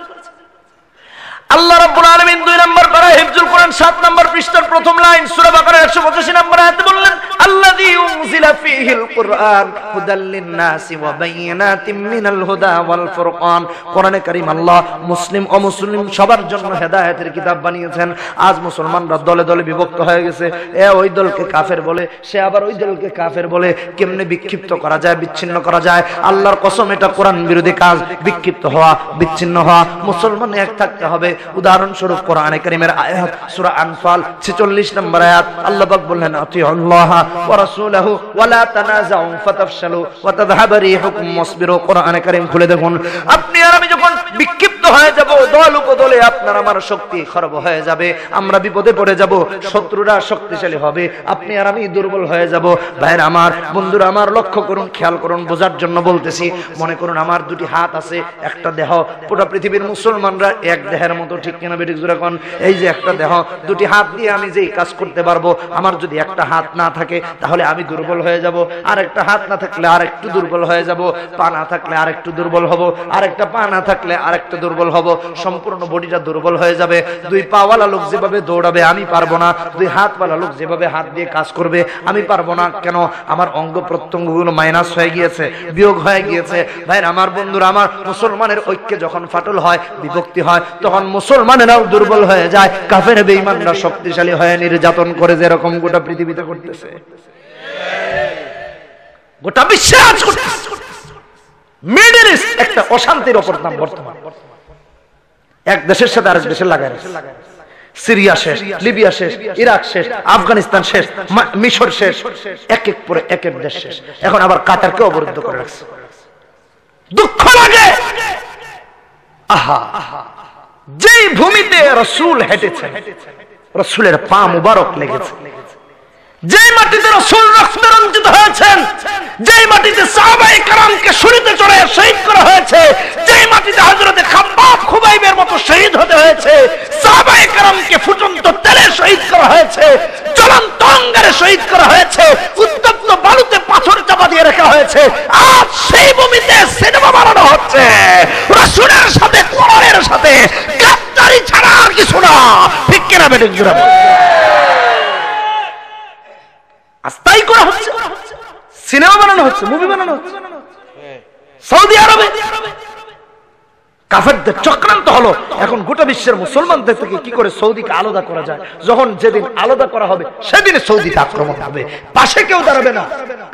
আল্লাহ রাব্বুল আলামিন 2 নম্বর পারা হিফজুল কোরআন 7 নম্বর পৃষ্ঠার প্রথম লাইন সূরা বাকারা 185 নম্বর আয়াতে বললেন, আল্লাযী উনজিলা ফীহিল কুরআন হুদাল লিন-নাসি ওয়া বায়িনাতিম মিনাল হুদা ওয়াল ফুরকান। কোরআনে কারীম আল্লাহ মুসলিম অমুসলিম সবার জন্য হেদায়েতের কিতাব বানিয়েছেন। আজ মুসলমানরা দলে দলে বিভক্ত হয়ে গেছে, এ ওই দলকে কাফের বলে, সে আবার ওই দলকে কাফের বলে। কেমনে বিক্ষিপ্ত করা যায়, বিচ্ছিন্ন করা যায়? আল্লাহর কসম, এটা কোরআন বিরোধী কাজ। বিক্ষিপ্ত হওয়া, বিচ্ছিন্ন হওয়া, মুসলমান এক থাকতে হবে। উদাহরণস্বরূপ কোরআনে কারীমের আয়াত সূরা আনফাল 46 নম্বর আয়াত, আল্লাহ পাক বললেন, আতিউল্লাহ ওয়া রাসূলহু ওয়া লা তানাযাউ ফাতাফশালু ওয়া তাযহাবা রিহুকুম ওয়াসবিরু। কোরআনে কারীম খুলে দেখুন। আপনি আর আমি যখন বিক্ষিপ্ত হয়ে যাব, দল উপদলে আপনার আমার শক্তি খর্ব হয়ে যাবে, আমরা বিপদে পড়ে যাব, শত্রুরা শক্তিশালী হবে, আপনি আর আমি দুর্বল হয়ে যাব। ভাইরা আমার, বন্ধুরা আমার, লক্ষ্য করুন, খেয়াল করুন, বোঝার জন্য বলতেছি। মনে করুন আমার দুটি হাত আছে, একটা দেহ। পুরো পৃথিবীর মুসলমানরা এক দেহের মতো, ঠিক কিনা বেঠিক জোরে কোন? এই যে একটা দেহ, দুটি হাত দিয়ে আমি যেই কাজ করতে পারবো। আমার যদি একটা হাত না থাকে তাহলে আমি দুর্বল হয়ে যাব, আর একটা হাত না থাকলে আর একটু দুর্বল হয়ে যাব, পা না থাকলে আর একটু দুর্বল হব, আর একটা পা না থাকলে আর একটু দুর্বল হব, সম্পূর্ণ বডিটা দুর্বল হয়ে যাবে। 2 পাওয়ালা লোক যেভাবে দৌড়াবে আমি পারবো না, 2 হাতওয়ালা লোক যেভাবে হাত দিয়ে কাজ করবে আমি পারবো না। কেন? আমার অঙ্গ প্রত্যঙ্গগুলো মাইনাস হয়ে গিয়েছে, বিয়োগ হয়ে গিয়েছে। ভাই আমার, বন্ধুরা আমার, মুসলমানের ঐক্যে যখন ফাটল হয়, বিভক্তি হয়, তখন মুসলমানেরাও দুর্বল হয়ে যায়, কাফের বেঈমানরা শক্তিশালী হয়ে নির্যাতন করে, যেরকম গোটা পৃথিবীতে করতেছে, গোটা বিশ্বাস করতেছে। মিডল ইস্ট একটা অশান্তির অপর নাম বর্তমান। এক দেশের সাথে আরেক দেশের লাগায়, সিরিয়া শেষ, লিবিয়া শেষ, ইরাক শেষ, আফগানিস্তান শেষ, মিশর শেষ, এক এক পরে এক এক দেশ শেষ। এখন আবার কাতারকে অবরুদ্ধ করে রাখছে। দুঃখ লাগে। আহা, যেই ভূমিতে রাসূল হেঁটেছেন, রাসূলের পা মুবারক লেগেছে, যেই মাটিতে রাসূল রক্তে রঞ্জিত হয়েছেন, যেই মাটিতে সাহাবায়ে কেরামকে শরীরে চড়ে শহীদ করা হয়েছে, যেই মাটিতে হযরতে খাব্বাব খুবাইবের মতো শহীদ হতে হয়েছে, সাহাবায়ে কেরামকে ফুটন্ত তেলে শহীদ করা হয়েছে, জ্বলন্ত অঙ্গারে শহীদ করা হয়েছে, উত্তপ্ত বালুতে পাথর চাপা দিয়ে রাখা হয়েছে, আজ সেই ভূমিতে সিনেমা বানানো হচ্ছে রাসূলের সাথে, কোরআনের সাথে। গাদ্দারি ছাড়া আর কিছু না, ঠিক কিনা বেঠিক জোরে বল? আস্তাই করা হচ্ছে, সিনেমা বানানো হচ্ছে, মুভি বানানো হচ্ছে। সৌদি আরবে কাফেরদের চক্রান্ত হলো এখন গোটা বিশ্বের মুসলমানদের থেকে কি করে সৌদিকে আলাদা করা যায়। যখন যেদিন আলাদা করা হবে সেদিন সৌদিতে আক্রমণ হবে, পাশে কেউ দাঁড়াবে না।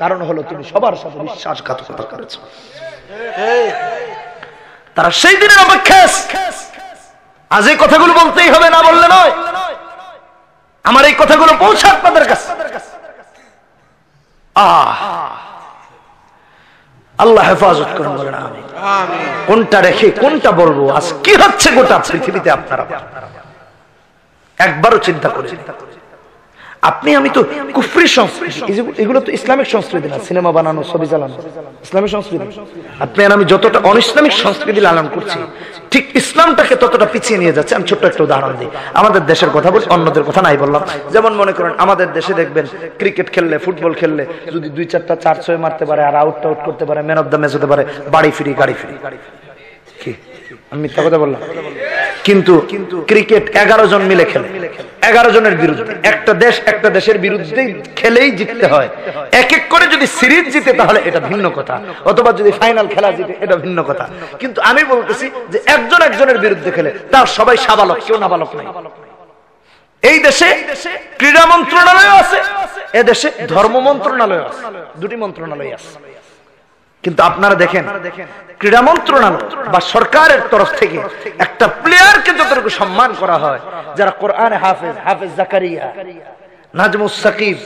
কারণ হলো তুমি সবার সাথে বিশ্বাসঘাতকতা করেছো। তারা সেই দিনের অপেক্ষায়। আজ এই কথাগুলো বলতেই হবে, না বললে নয়। আমার এই কথাগুলো পৌঁছে আপনাদের কাছে। আল্লাহ হেফাজত করুন, বলেন আমিন। কোনটা রেখে কোনটা বলবো? আজ কি হচ্ছে গোটা পৃথিবীতে আপনারা একবারও চিন্তা করে? আপনি আমি তো কুফরি সংস্কৃতি, এগুলো তো ইসলামিক সংস্কৃতি না। সিনেমা বানানো, ছবি চালানো ইসলামিক সংস্কৃতি। আপনি আর আমি যতটা অনিসলামিক সংস্কৃতি লালন করছি, ঠিক ইসলামটাকে ততটা পিছিয়ে নিয়ে যাচ্ছে। আমি ছোট্ট একটা উদাহরণ দিই। আমাদের দেশের কথা বলছি, অন্যদের কথা নাই বললাম। যেমন মনে করেন আমাদের দেশে দেখবেন ক্রিকেট খেললে, ফুটবল খেললে যদি 2-4টা 4-6 মারতে পারে আর আউট করতে পারে, ম্যান অফ দ্য ম্যাচ হতে পারে, বাড়ি ফিরি গাড়ি ফিরি। কি আমি মিথ্যা কথা বললাম? কিন্তু ক্রিকেট 11 জন মিলে খেলে, 11 জনের বিরুদ্ধে। একটা দেশ একটা দেশের বিরুদ্ধেই খেলেই জিততে হয়। এক এক করে যদি সিরিজ জিতে তাহলে এটা ভিন্ন কথা, অথবা যদি ফাইনাল খেলা জিতে এটা ভিন্ন কথা। কিন্তু আমি বলতেছি যে একজন একজনের বিরুদ্ধে খেলে, তার সবাই সাবালক, কেউ নাবালক নাই। এই দেশে ক্রীড়া মন্ত্রণালয় আছে, এ দেশে ধর্ম মন্ত্রণালয় আছে, দুটি মন্ত্রণালয় আছে। কিন্তু আপনারা দেখেন ক্রীড়া মন্ত্রণালয় বা সরকারের তরফ থেকে একটা প্লেয়ারকে যতটুকু সম্মান করা হয়, যারা কোরআনে হাফেজ, হাফেজ জাকারিয়া, নাজমুস সাকিব,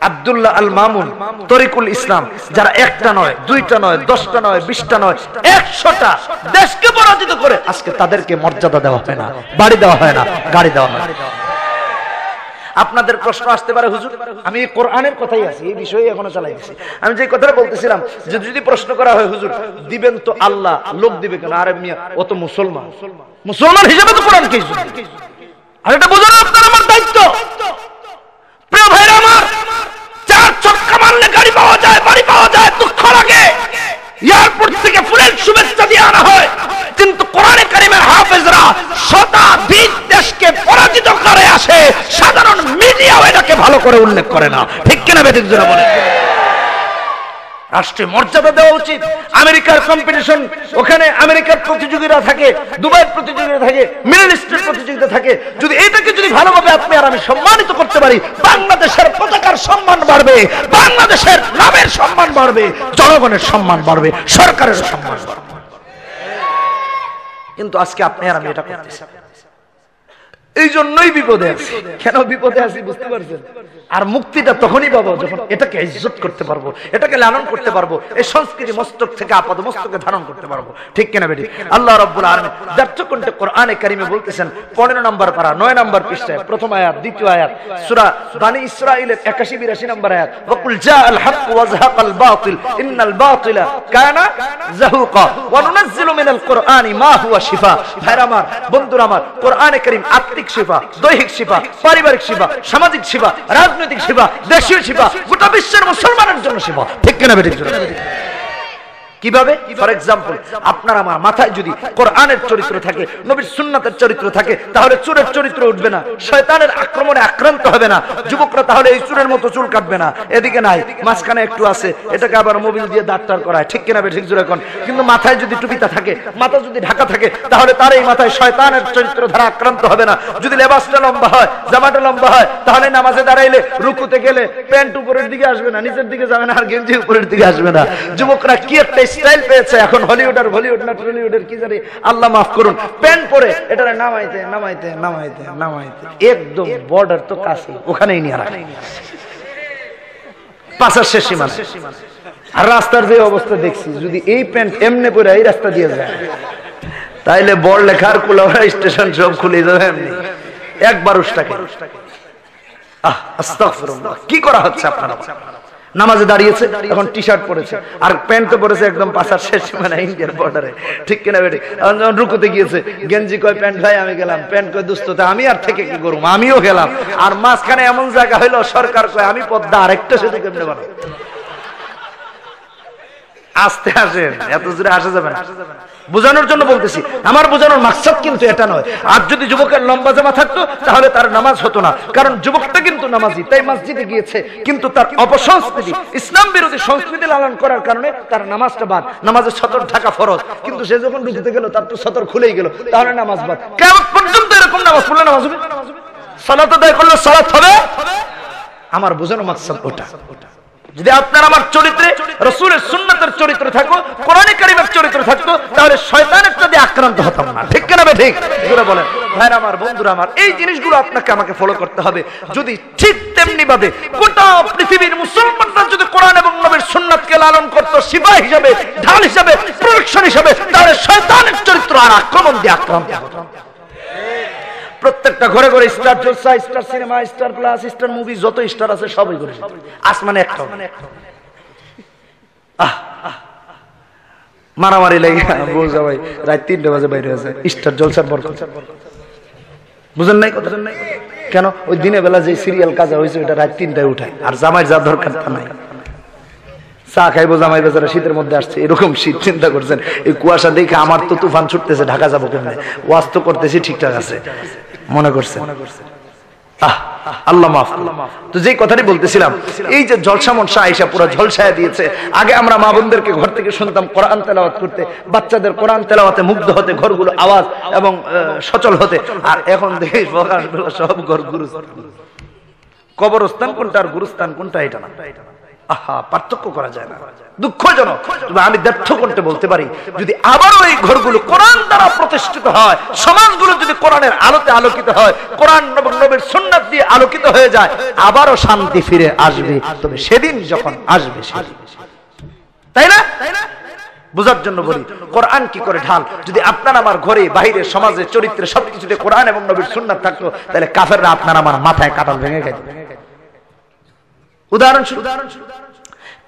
আব্দুল্লাহ আল মামুন, তরিকুল ইসলাম, যারা একটা নয়, 2টা নয়, 10টা নয়, 20টা নয়, 100টা দেশকে পরাজিত করে, আজকে তাদেরকে মর্যাদা দেওয়া হয় না, বাড়ি দেওয়া হয় না, গাড়ি দেওয়া হয় না। আপনাদের প্রশ্ন আসতে পারে, হুজুর আমি কোরআনের কথাই আছি, এই বিষয়ে এখনো চালাই গেছি। আমি যে কথাটা বলতেছিলাম যে যদি প্রশ্ন করা হয় হুজুর দিবেন তো আল্লাহ, লোক দিবে কেন? আরে মিয়া ও তো মুসলমান, মুসলমান হিসেবে তো কোরআন কে, আর এটা বোঝানো আপনার আমার দায়িত্ব। প্রিয় ভাইরা আমার, 4 ছক্কা মারলে গাড়ি পাওয়া যায়, বাড়ি পাওয়া যায়, দুঃখ লাগে। এয়ারপোর্ট থেকে ফুলের শুভেচ্ছা দিয়ে আনা হয়, কিন্তু কোরআনে কারিমের হাফেজরা শতাধিক দেশকে পরাজিত করে আসে। সাধারণ মিডিয়াও এটাকে ভালো করে উল্লেখ করে না, ঠিক কিনা বেঠিক জোরে বলে? রাষ্ট্রীয় মর্যাদা দেওয়া উচিত। আমেরিকার কম্পিটিশন, ওখানে আমেরিকার প্রতিযোগীরা থাকে, দুবাইয়ের প্রতিযোগীরা থাকে, মিডল ইস্টের প্রতিযোগিতা থাকে। যদি এটাকে যদি ভালোভাবে আপনি আর আমি সম্মানিত করতে পারি, বাংলাদেশের পতাকার সম্মান বাড়বে, বাংলাদেশের নামের সম্মান বাড়বে, জনগণের সম্মান বাড়বে, সরকারের সম্মান বাড়বে। কিন্তু আজকে আপনি আর আমি এটা করতেছি, এই জন্যই বিপদে আছি। কেন বিপদে আছি বুঝতে পারছেন? আর মুক্তিটা তখনই পাবো যখন এটাকে ইজ্জত করতে পারবো, এটাকে লালন করতে পারবো, এই সংস্কৃতি মস্তক থেকে আপাদ মস্তকে ধারণ করতে পারবো, ঠিক কিনা বেটি? আল্লাহ রাব্বুল আলামিন যাচ্চকণ্ঠে কোরআনে কারিমে বলতেছেন, 15 নম্বর পারা 9 নম্বর পৃষ্ঠায় প্রথম আয়াত, দ্বিতীয় আয়াত, সূরা বানি ইসরাঈলের 81-82 নম্বর আয়াত, ওয়াকুল জাআল হক ওয়া যাহাকাল বাতিল ইন্নাল বাতিলা কানা যাহুকা ওয়া নুনাজ্জিলু মিনাল কুরআনি মা হুয়া শিফা। ভাইরা আমার, বন্ধুরা আমার, কোরআনে কারিম আত্মিক শিফা, দৈহিক শিফা, পারিবারিক শিফা, সামাজিক শিফা, রাজনৈতিক শিফা, দেশীয় শিফা, গোটা বিশ্বের মুসলমানের জন্য শিফা, ঠিক কিনা বেঠিক? কিভাবে? ফর এক্সাম্পল, আপনার আমার মাথায় যদি কোরআনের চরিত্র থাকে, নবীর সুন্নাতের চরিত্র থাকে, তাহলে চোরের চরিত্র উঠবে না, শয়তানের আক্রমণে আক্রান্ত হবে না, যুবকরা তাহলে এই চোরের মতো চুল কাটবে না। এদিকে নাই, মাঝখানে একটু আছে, এটাকে আবার মোবিল দিয়ে দাঁড় করায়, ঠিক কিনা বেঠিক জোরে কোন? কিন্তু মাথায় যদি টুপিটা থাকে, মাথা যদি ঢাকা থাকে, তাহলে তার এই মাথায় শয়তানের চরিত্র দ্বারা আক্রান্ত হবে না। যদি লেবাসটা লম্বা হয়, জামাটা লম্বা হয়, তাহলে নামাজে দাঁড়াইলে রুকুতে গেলে প্যান্ট উপরের দিকে আসবে না, নিচের দিকে যাবে না, আর গেঞ্জি উপরের দিকে আসবে না। যুবকরা কি একটা স্টাইল পেয়েছে এখন, হলিউড আর বলিউড না টলিউডের কি জানি, আল্লাহ মাফ করুন, প্যান্ট পরে এটা নামাইতে নামাইতে নামাইতে নামাইতে একদম বর্ডার তো কাছে, ওখানেই নিয়ে রাখে, পাশের শেষ সীমা। আর রাস্তার যে অবস্থা দেখছি, যদি এই প্যান্ট এমনি পরে এই রাস্তা দিয়ে যায়, তাইলে বড় লেখার কুলাউড়া স্টেশন সব খুলে যাবে এমনি, একবার উষ্টাকে। আস্তাগফিরুল্লাহ, কি করা হচ্ছে আপনারা? নামাজে দাঁড়িয়েছে, এখন টি শার্ট পরেছে আর প্যান্ট তো পরেছে একদম পাশার শেষ সীমানা, ইন্ডিয়ার বর্ডারে, ঠিক কিনা বেটি? যখন রুকুতে গিয়েছে, গেঞ্জি কয় প্যান্ট ভাই আমি গেলাম, প্যান্ট কয় দুস্থতে আমি আর থেকে কি করবো, আমিও গেলাম। আর মাঝখানে এমন জায়গা হইলো, সরকার কয় আমি পদ্মা আরেকটা সেতু কেমনে বানাবো। আস্তে আসেন, এত জোরে আসা যাবে না। বোঝানোর জন্য বলতেছি, আমার বোঝানোর মাকসাদ কিন্তু এটা নয়। আর যদি যুবকের লম্বা জামা থাকতো তাহলে তার নামাজ হতো না, কারণ যুবকটা কিন্তু নামাজি, তাই মসজিদে গিয়েছে, কিন্তু তার অপসংস্কৃতি, ইসলাম বিরোধী সংস্কৃতি লালন করার কারণে তার নামাজটা বাদ। নামাজের সতর ঢাকা ফরজ, কিন্তু সে যখন ঢুকতে গেল তার তো সতর খুলেই গেল, তাহলে নামাজ বাদ। কেমন পর্যন্ত এরকম নামাজ পড়লে নামাজ হবে? সালাত আদায় করলে সালাত হবে? আমার বোঝানো মাকসাদ ওটা। যদি আপনার আমার চরিত্রে রাসূলের সুন্নাতের চরিত্র থাকতো, কোরআনে কারীমের চরিত্র থাকতো, তাহলে শয়তানের সাথে আক্রান্ত হতাম না। ঠিক কিনা ঠিক? জোরে বলেন। ভাইরা আমার, বন্ধুরা আমার, এই জিনিসগুলো আপনাকে আমাকে ফলো করতে হবে। যদি ঠিক তেমনি ভাবে গোটা পৃথিবীর মুসলমানরা যদি কোরআন এবং নবীর সুন্নাতকে লালন করতো সিপাহী হিসাবে, ঢাল হিসাবে, প্রোটেকশন হিসাবে, তাহলে শয়তানের চরিত্র আর আক্রমণ দিয়ে আক্রান্ত হতো। প্রত্যেকটা ঘরে ঘরে Star Jalsha, Star Cinema, Star Plus, Star Movie, যত স্টার আছে সবই করে আসমানে একটা মারামারি লাগে। বোঝা ভাই, রাত 3টা বাজে বাইরে আছে স্টার জলসার বরকত। বুঝেন নাই কথা? কেন? ওই দিনে বেলা যে সিরিয়াল কাজা হয়েছে ওটা রাত 3টায় উঠায়, আর জামাইয়ের যা দরকার তা নাই। চা খাইবো জামাই বেচারা, শীতের মধ্যে আসছে, এরকম শীত। চিন্তা করছেন এই কুয়াশা দেখে আমার তো তুফান ছুটতেছে, ঢাকা যাবো কেমনে? ওয়াজ তো করতেছি ঠিকঠাক আছে, মনে করছে আল্লাহ মাফ। তো যেই কথাটি বলতেছিলাম, এই যে জলসা মনসা আয়েশা পুরো ঝলসায় দিয়েছে। আগে আমরা মা বোনদেরকে ঘর থেকে শুনতাম কোরআন তেলাওয়াত করতে, বাচ্চাদের কোরআন তেলাওয়াতে মুগ্ধ হতে, ঘরগুলো আওয়াজ এবং সচল হতে। আর এখন দেখি সব ঘর গুরুস্থান। কবরস্থান কোনটা আর গুরুস্থান কোনটা এটা না, আহা, পার্থক্য করা যায় না। দুঃখজনক। তবে আমি ব্যর্থ করতে বলতে পারি, যদি আবারও এই ঘরগুলো কোরআন দ্বারা প্রতিষ্ঠিত হয়, সমাজগুলো যদি কোরআনের আলোতে আলোকিত হয়, কোরআন এবং নবীর সুন্নাত দিয়ে আলোকিত হয়ে যায়, আবারও শান্তি ফিরে আসবে। তবে সেদিন যখন আসবে, তাই না? বোঝার জন্য বলি, কোরআন কি করে ঢাল। যদি আপনার আমার ঘরে, বাইরে, সমাজে, চরিত্রে সবকিছুতে কোরআন এবং নবীর সুন্নাত থাকতো, তাহলে কাফেররা আপনার আমার মাথায় কাঁঠাল ভেঙে গেছে। উদাহরণস্বরূপ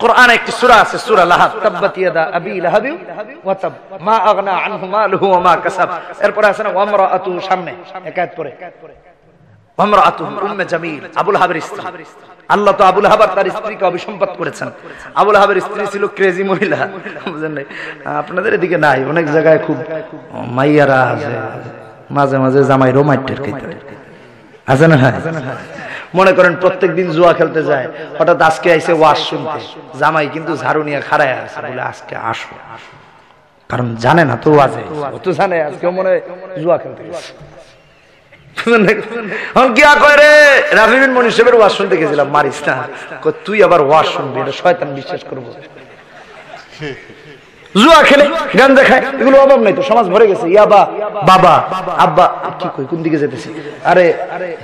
কোরআনে একটি সূরা আছে, সূরা লাহাব, তাব্বাত ইয়াদা আবি লাহাবি ওয়া তাব মা আগনা আনহু মালুহু ওয়া মা কাসাব। এরপর আছে না ওয়ামরাআতু, সামনে এক আয়াত পরে ওয়ামরাআতু উম্মে জামিল, আবু লাহাবের স্ত্রী। আল্লাহ তো আবু লাহাব তার স্ত্রীকে অভিসম্পাত করেছেন। আবু লাহাবের স্ত্রী ছিল ক্রেজি মহিলা, বুঝেন নাই? আপনাদের এদিকে নাই, অনেক জায়গায় খুব মাইয়ারা আছে, মাঝে মাঝে জামাই রোমান্টিক আছে না? মনে করেন প্রত্যেক দিন জুয়া খেলতে যায়, হঠাৎ আজকে আইসে ওয়াজ শুনতে, জামাই কিন্তু ঝাড়ু নিয়ে খাড়ায় আছে, বলে আজকে আসো, কারণ জানে না তো ওয়াজে, ও তো জানে আজকে মনে হয় জুয়া খেলতে গেছে। রাফি বিন মনির সাহেবের ওয়াজ শুনতে গেছিলাম, মারিস না, তুই আবার ওয়াজ শুনবি, এটা শয়তান বিশ্বাস করবো। জুয়া খেলে, গান দেখায়, এগুলো অভাব নাই তো, সমাজ ভরে গেছে। ইয়াবা, বাবা, আব্বা, কি কই, কোন দিকে যেতেছি, আরে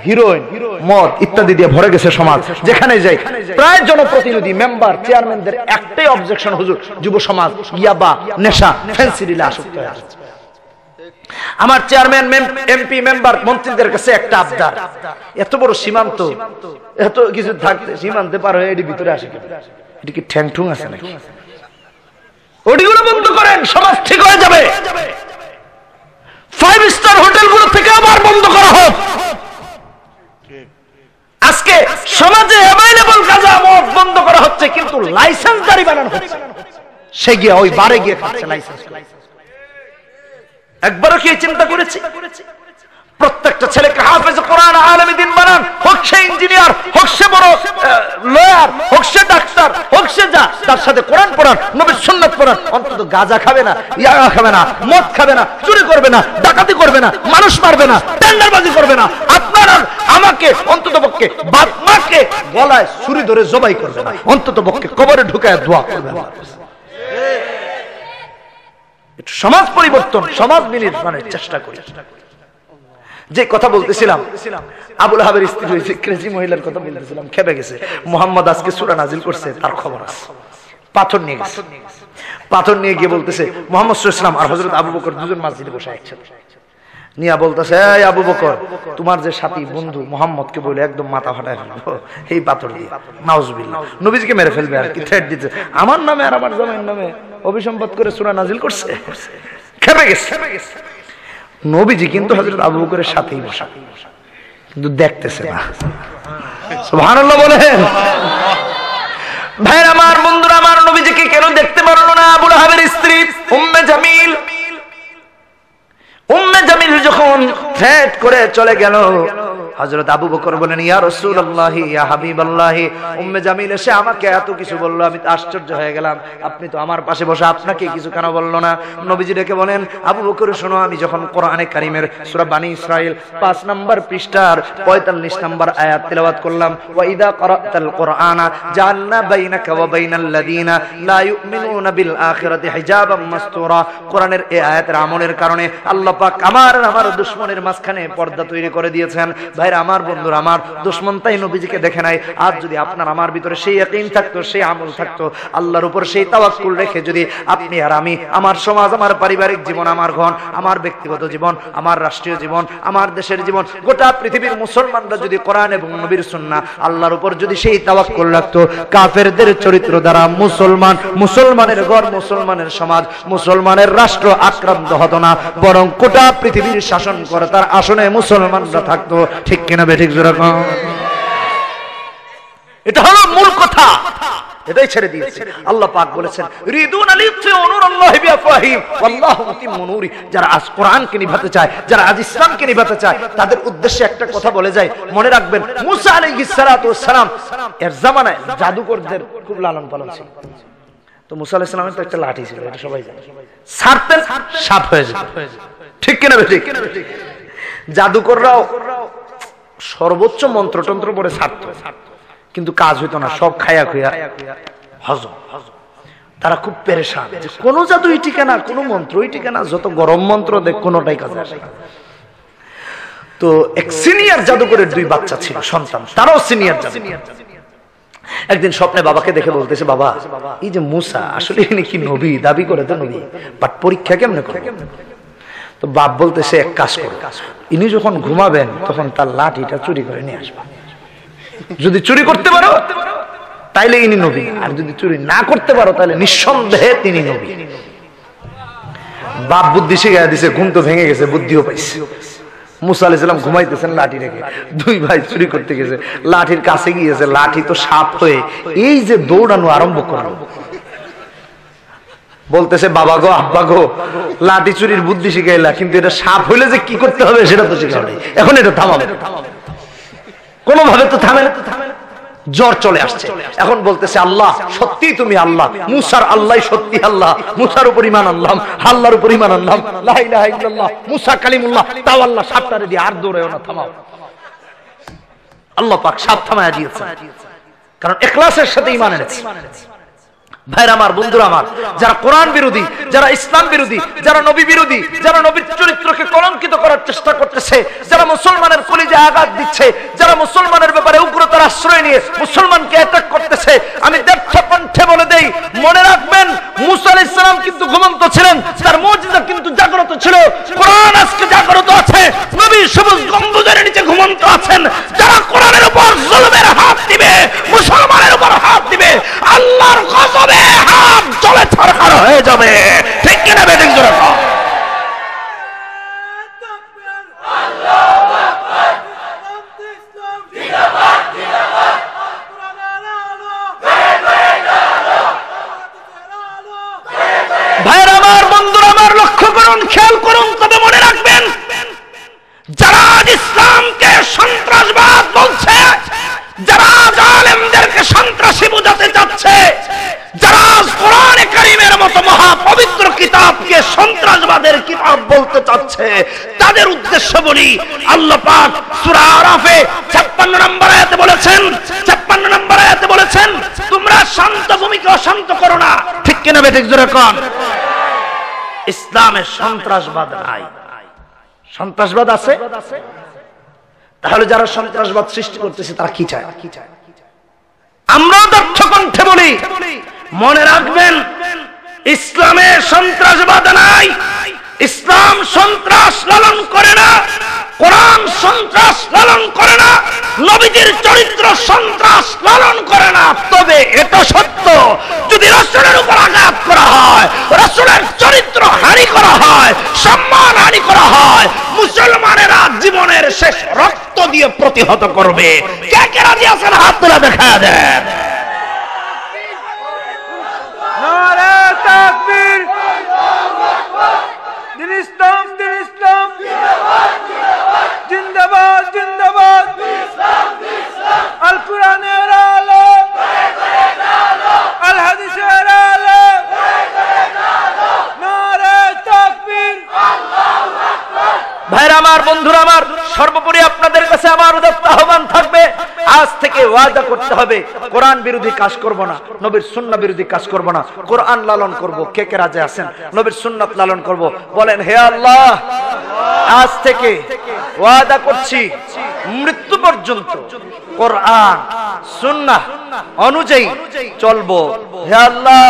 হিরোইন, মদ ইত্যাদি দিয়ে ভরে গেছে সমাজ। যেখানে যাই প্রায় জনপ্রতিনিধি, মেম্বার, চেয়ারম্যানদের একটাই অবজেকশন, হুজুর, যুব সমাজ ইয়াবা, নেশা, ফ্যান্সি আসক্ত হয়ে আসছে। আমার চেয়ারম্যান, এমপি, মেম্বার, মন্ত্রীদের কাছে একটা আবদার, এত বড় সীমান্ত, এত কিছু থাকতে সীমান্তে পার হয়ে এটি ভিতরে আসে, এটি কি ঠ্যাং ঠুং আছে নাকি? ওটিগুলো বন্ধ করেন, সমাজ ঠিক হয়ে যাবে। 5 স্টার হোটেলগুলো থেকে আবার বন্ধ করা হোক। আজকে সমাজে অ্যাভেলেবল গাঁজা মদ বন্ধ করা হচ্ছে, কিন্তু লাইসেন্সদারি বানানো হচ্ছে। সে গিয়ে ওই বারে গিয়ে খাচ্ছে লাইসেন্স। একবারও কি চিন্তা করেছি প্রত্যেকটা ছেলেকে হাফেজ কোরআন, আলেম দ্বীন বানান, হোক সে ইঞ্জিনিয়ার, হোক সে বড় লয়ার, হোক সে ডাক্তার, হোক সে যা, তার সাথে কোরআন পড়ান, নবীর সুন্নাত পড়ান। অন্তত গাঁজা খাবে না, ইয়াবা খাবে না, মদ খাবে না, চুরি করবে না, ডাকাতি করবে না, মানুষ মারবে না, টেন্ডারবাজি করবে না। আপনার আমাকে অন্তত পক্ষে বাপ মাকে গলায় ছুরি ধরে জবাই করবে না, অন্তত পক্ষে কবরে ঢুকায় দোয়া করবে না। সমাজ পরিবর্তন, সমাজ নির্মাণের চেষ্টা করি। যে কথা বলতেছিলাম, আবু লাহাবের স্ত্রী হয়েছে ক্রেজি মহিলার কথা বলতেছিলাম, খেপে গেছে। মুহাম্মদ আজকে সূরা নাজিল করছে, তার খবর আছে। পাথর নিয়ে গেছে, পাথর নিয়ে গিয়ে বলতেছে মুহাম্মদ সাল্লাল্লাহু আলাইহি ওয়াসাল্লাম আর হযরত আবু বকর দুজন মসজিদে বসে একসাথে। নিয়া বলতেছে, এই আবু বকর, তোমার যে সাথী বন্ধু মুহাম্মদকে বলে একদম মাথা ফাটায় ফেলবো এই পাথর দিয়ে, নাউজুবিল্লাহ, নবীজিকে মেরে ফেলবে আর কি, থ্রেট দিতে, আমার নামে আর আমার জামাইয়ের নামে অভিসম্পাত করে সূরা নাজিল করছে। খেপে গেছে। নবীজি কিন্তু হযরত আবু বকরের সাথেই বসা, কিন্তু দেখতেছে না। সুবহানাল্লাহ বলেন। ভাইরা আমার, বন্ধুরা আমার, নবীজিকে কেন দেখতে পারলো না? আবু লাহাবের স্ত্রী উম্মে জামিল যখন থ্রেট করে চলে গেল, হযরত আবু বকর বলেন, ইয়া রাসূলুল্লাহ, ইয়া হাবিবাল্লাহ, উম্মে জামিল এসে আমাকে এত কিছু বলল, আমি তো আশ্চর্য হয়ে গেলাম, আপনি তো আমার পাশে বসে আপনাকে কিছু কেন বললো না? নবীজি ডেকে বলেন, আবু বকর শোনো, আমি যখন কোরআনে কারীমের সূরা বানী ইসরাইল 5 নম্বর পৃষ্ঠার 45 নম্বর আয়াত তেলাওয়াত করলাম, ওয়া ইযা ক্বারাতাল কুরআনা জাআলনা বাইনাকা ওয়া বাইনাল লাযিনা লা ইউমিনুনা বিল আখিরাতি হিজাবাম মাসতুরা, কোরআনের এই আয়াতের আমলের কারণে আল্লাহ পাক আমার দুশমনের মাঝখানে পর্দা তৈরি করে দিয়েছেন। ভাইরা আমার, বন্ধুরা আমার, দুশমন তাই নবীজিকে দেখে নাই। আজ যদি আপনার আমার ভিতরে সেই ইয়াকিন থাকতো, সেই আমল থাকতো, আল্লাহর উপর সেই তাওয়াক্কুল রেখে যদি আপনি আর আমি, আমার সমাজ, আমার পারিবারিক জীবন, আমার ঘর, আমার ব্যক্তিগত জীবন, আমার রাষ্ট্রীয় জীবন, আমার দেশের জীবন, গোটা পৃথিবীর মুসলমানরা যদি কোরআন এবং নবীর সুন্নাহ, আল্লাহর উপর যদি সেই তাওয়াক্কুল রাখতো, কাফেরদের চরিত্র দ্বারা মুসলমানের ঘর, মুসলমানের সমাজ, মুসলমানের রাষ্ট্র আক্রান্ত হতো না, বরং গোটা পৃথিবীর শাসন করে তার আসনে মুসলমানরা থাকতো। ঠিক কিনা বেঠিক জোরে কোন? এটা হলো মূল কথা, এটাই ছেড়ে দিয়েছে। আল্লাহ পাক বলেছেন, রিদুন আলিয়ুতিউ নূরাল্লাহি বিআফওয়াহিম ওয়াল্লাহু মুতিম্মু নূরি, যারা আজ কোরআনকে নিভাতে চায়, যারা আজ ইসলামকে নিভাতে চায়, তাদের উদ্দেশ্যে একটা কথা বলে যায়, মনে রাখবেন, মুসা আলাইহিস সালাতু ওয়াস সালাম এর জামানায় জাদুকরদের খুব লালন পালন ছিল। তো মুসা আলাইহিস সালামের তো একটা লাঠি ছিল, এটা সবাই জানে, ছাড়তেন সাপ হয়ে যেত। ঠিক কিনা বেঠিক? জাদুকররাও সর্বোচ্চ মন্ত্রতন্ত্র পরে ছাড়ত, কিন্তু কাজ হইতো না, সব খায়া খুয়া হজম। তারা খুব পেরেশান, কোন জাদুই টিকে না, কোন মন্ত্রই টিকে না, যত গরম মন্ত্র দেখ কোনটাই কাজে আসে না। তো এক সিনিয়র জাদুকরের 2 বাচ্চা ছিল, সন্তান, তারাও সিনিয়র জাদুকর। একদিন স্বপ্নে বাবাকে দেখে বলতেছে, বাবা, এই যে মুসা আসলে ইনি কি নবী? দাবি করে তো নবী, বাট পরীক্ষা কেমনে করে? তো বাপ বলতেছে, এক কাজ করো, ইনি যখন ঘুমাবেন তখন তার লাঠিটা চুরি করে নিয়ে আসবে, যদি চুরি করতে পারো তাইলে ইনি নবী, আর যদি চুরি না করতে পারো তাহলে নিঃসন্দেহে তিনি নবী। বাপ বুদ্ধি শিখাইয়া দিছে, ঘুম তো ভেঙে গেছে, বুদ্ধিও পাইছে। মুসা আলাইহিস সালাম ঘুমাইতেছেন, লাঠি রেখে 2 ভাই চুরি করতে গেছে, লাঠির কাছে গিয়েছে, লাঠি তো সাপ হয়ে এই যে দৌড়ানো আরম্ভ করলো। বলতেছে, বাবা গো, আব্বা গো, লাঠি চুরির বুদ্ধি শিখাইলা, কিন্তু এটা সাপ হইলে যে কি করতে হবে সেটা তো শিখাও নাই, এখন এটা থামাবে, কোনোভাবে তো থামে না, জ্বর চলে আসছে। এখন বলতেছে, আল্লাহ সত্যি তুমি আল্লাহ, মুসার আল্লাহ সত্যি আল্লাহ, মুসার উপর ঈমান আনলাম, আল্লাহর উপর ঈমান আনলাম, লা ইলাহা ইল্লাল্লাহ, মুসা কালিমুল্লাহ, তাও আল্লাহ সাপটারে দিয়ে আর দৌড়ায়ও না, থামাও। আল্লাহ পাক সাপ থামায়া দিয়েছে, কারণ ইখলাসের সাথে ঈমান এনেছে। ভাইরা আমার, বন্ধুরা আমার, যারা কোরআন বিরোধী, যারা ইসলাম বিরোধী, যারা নবী বিরোধী, যারা নবীর চরিত্রকে কলঙ্কিত করার চেষ্টা করতেছে, যারা মুসলমানের কলিজায় আঘাত দিচ্ছে, যারা মুসলমানের ব্যাপারে উগ্রতার আশ্রয় নিয়ে মুসলমানকে অ্যাটাক করতেছে, আমি দৃঢ় কণ্ঠে বলে দেই, মনে রাখবেন, মুসা আলাইহিস সালাম কিন্তু ঘুমন্ত ছিলেন, তার মুজিজা কিন্তু জাগ্রত ছিল। কোরআন আজকে জাগ্রত আছে, নবী সবুজ গম্বুজের নিচে ঘুমন্ত আছেন। যারা কোরআনের উপর জুলুমের হাত দিবে, মুসলমানের উপর হাত দিবে, আল্লাহর গজবে হাত চলে ছারখার হয়ে যাবে। ঠিক কিনা বেঠিক জোরে বলো? ভাইরা আমার, বন্ধুরা আমার, লক্ষ্য করুন, খেয়াল করুন, তবে মনে রাখবেন, যারা ইসলামকে সন্ত্রাসবাদ বলছে, যারা জালেমদেরকে সন্ত্রাসী বোঝাতে যাচ্ছে, যারা কোরআনে কারীমের মতো মহাপবিত্র কিতাবকে সন্ত্রাসবাদের কিতাব বলতে চাচ্ছে, তাদের উদ্দেশ্য বলি, আল্লাহ পাক সূরা আরাফে 56 নম্বর আয়াতে বলেছেন, 56 নম্বর আয়াতে বলেছেন, তোমরা শান্ত ভূমিকে অশান্ত করো না। ঠিক কিনা বেঠিক জোরে কোন? ইসলামে সন্ত্রাসবাদ নাই। সন্ত্রাসবাদ আছে, তাহলে যারা সন্ত্রাসবাদ সৃষ্টি করতেছে তারা কি চায়? আমরাও দক্ষ কণ্ঠে বলি, মনে রাখবেন, ইসলামে সন্ত্রাসবাদ নাই। ইসলাম সন্ত্রাস লালন করে না, কোরআন সন্ত্রাস লালন করে না, নবীজির চরিত্র সন্ত্রাস লালন করে না। তবে এটা সত্য, যদি রাসূলের উপর আঘাত করা হয়, রাসূলের চরিত্র হানি করা হয়, সম্মান হানি করা হয়, মুসলমানেরা জীবনের শেষ রক্ত দিয়ে প্রতিহত করবে। কে কে রাজি আছেন? হাত তুলে দেখা দেন। নারে তাকবীর। আপনাদের কাছে আমার উদাত্ত আহ্বান থাকবে, আজ থেকে ওয়াদা করতে হবে কোরআন বিরোধী কাজ করব না, নবীর সুন্নাহ বিরোধী কাজ করব না, কোরআন লালন করব। কে কে রাজি আছেন? নবীর সুন্নাত লালন করব। বলেন, হে আল্লাহ, আজ থেকে ওয়াদা করছি মৃত্যু পর্যন্ত কোরআন সুন্নাহ অনুযায়ী চলবো। হে আল্লাহ,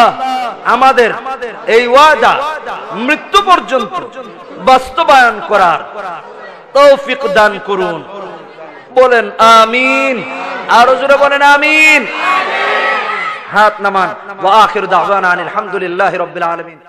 আমাদের এই ওয়াদা মৃত্যু পর্যন্ত বাস্তবায়ন করার তৌফিক দান করুন। বলেন আমিন। আরো জোরে বলেন আমিন। হাত নামান। ওয়া আখিরু দাওয়ানা আলহামদুলিল্লাহি রাব্বিল আলামিন।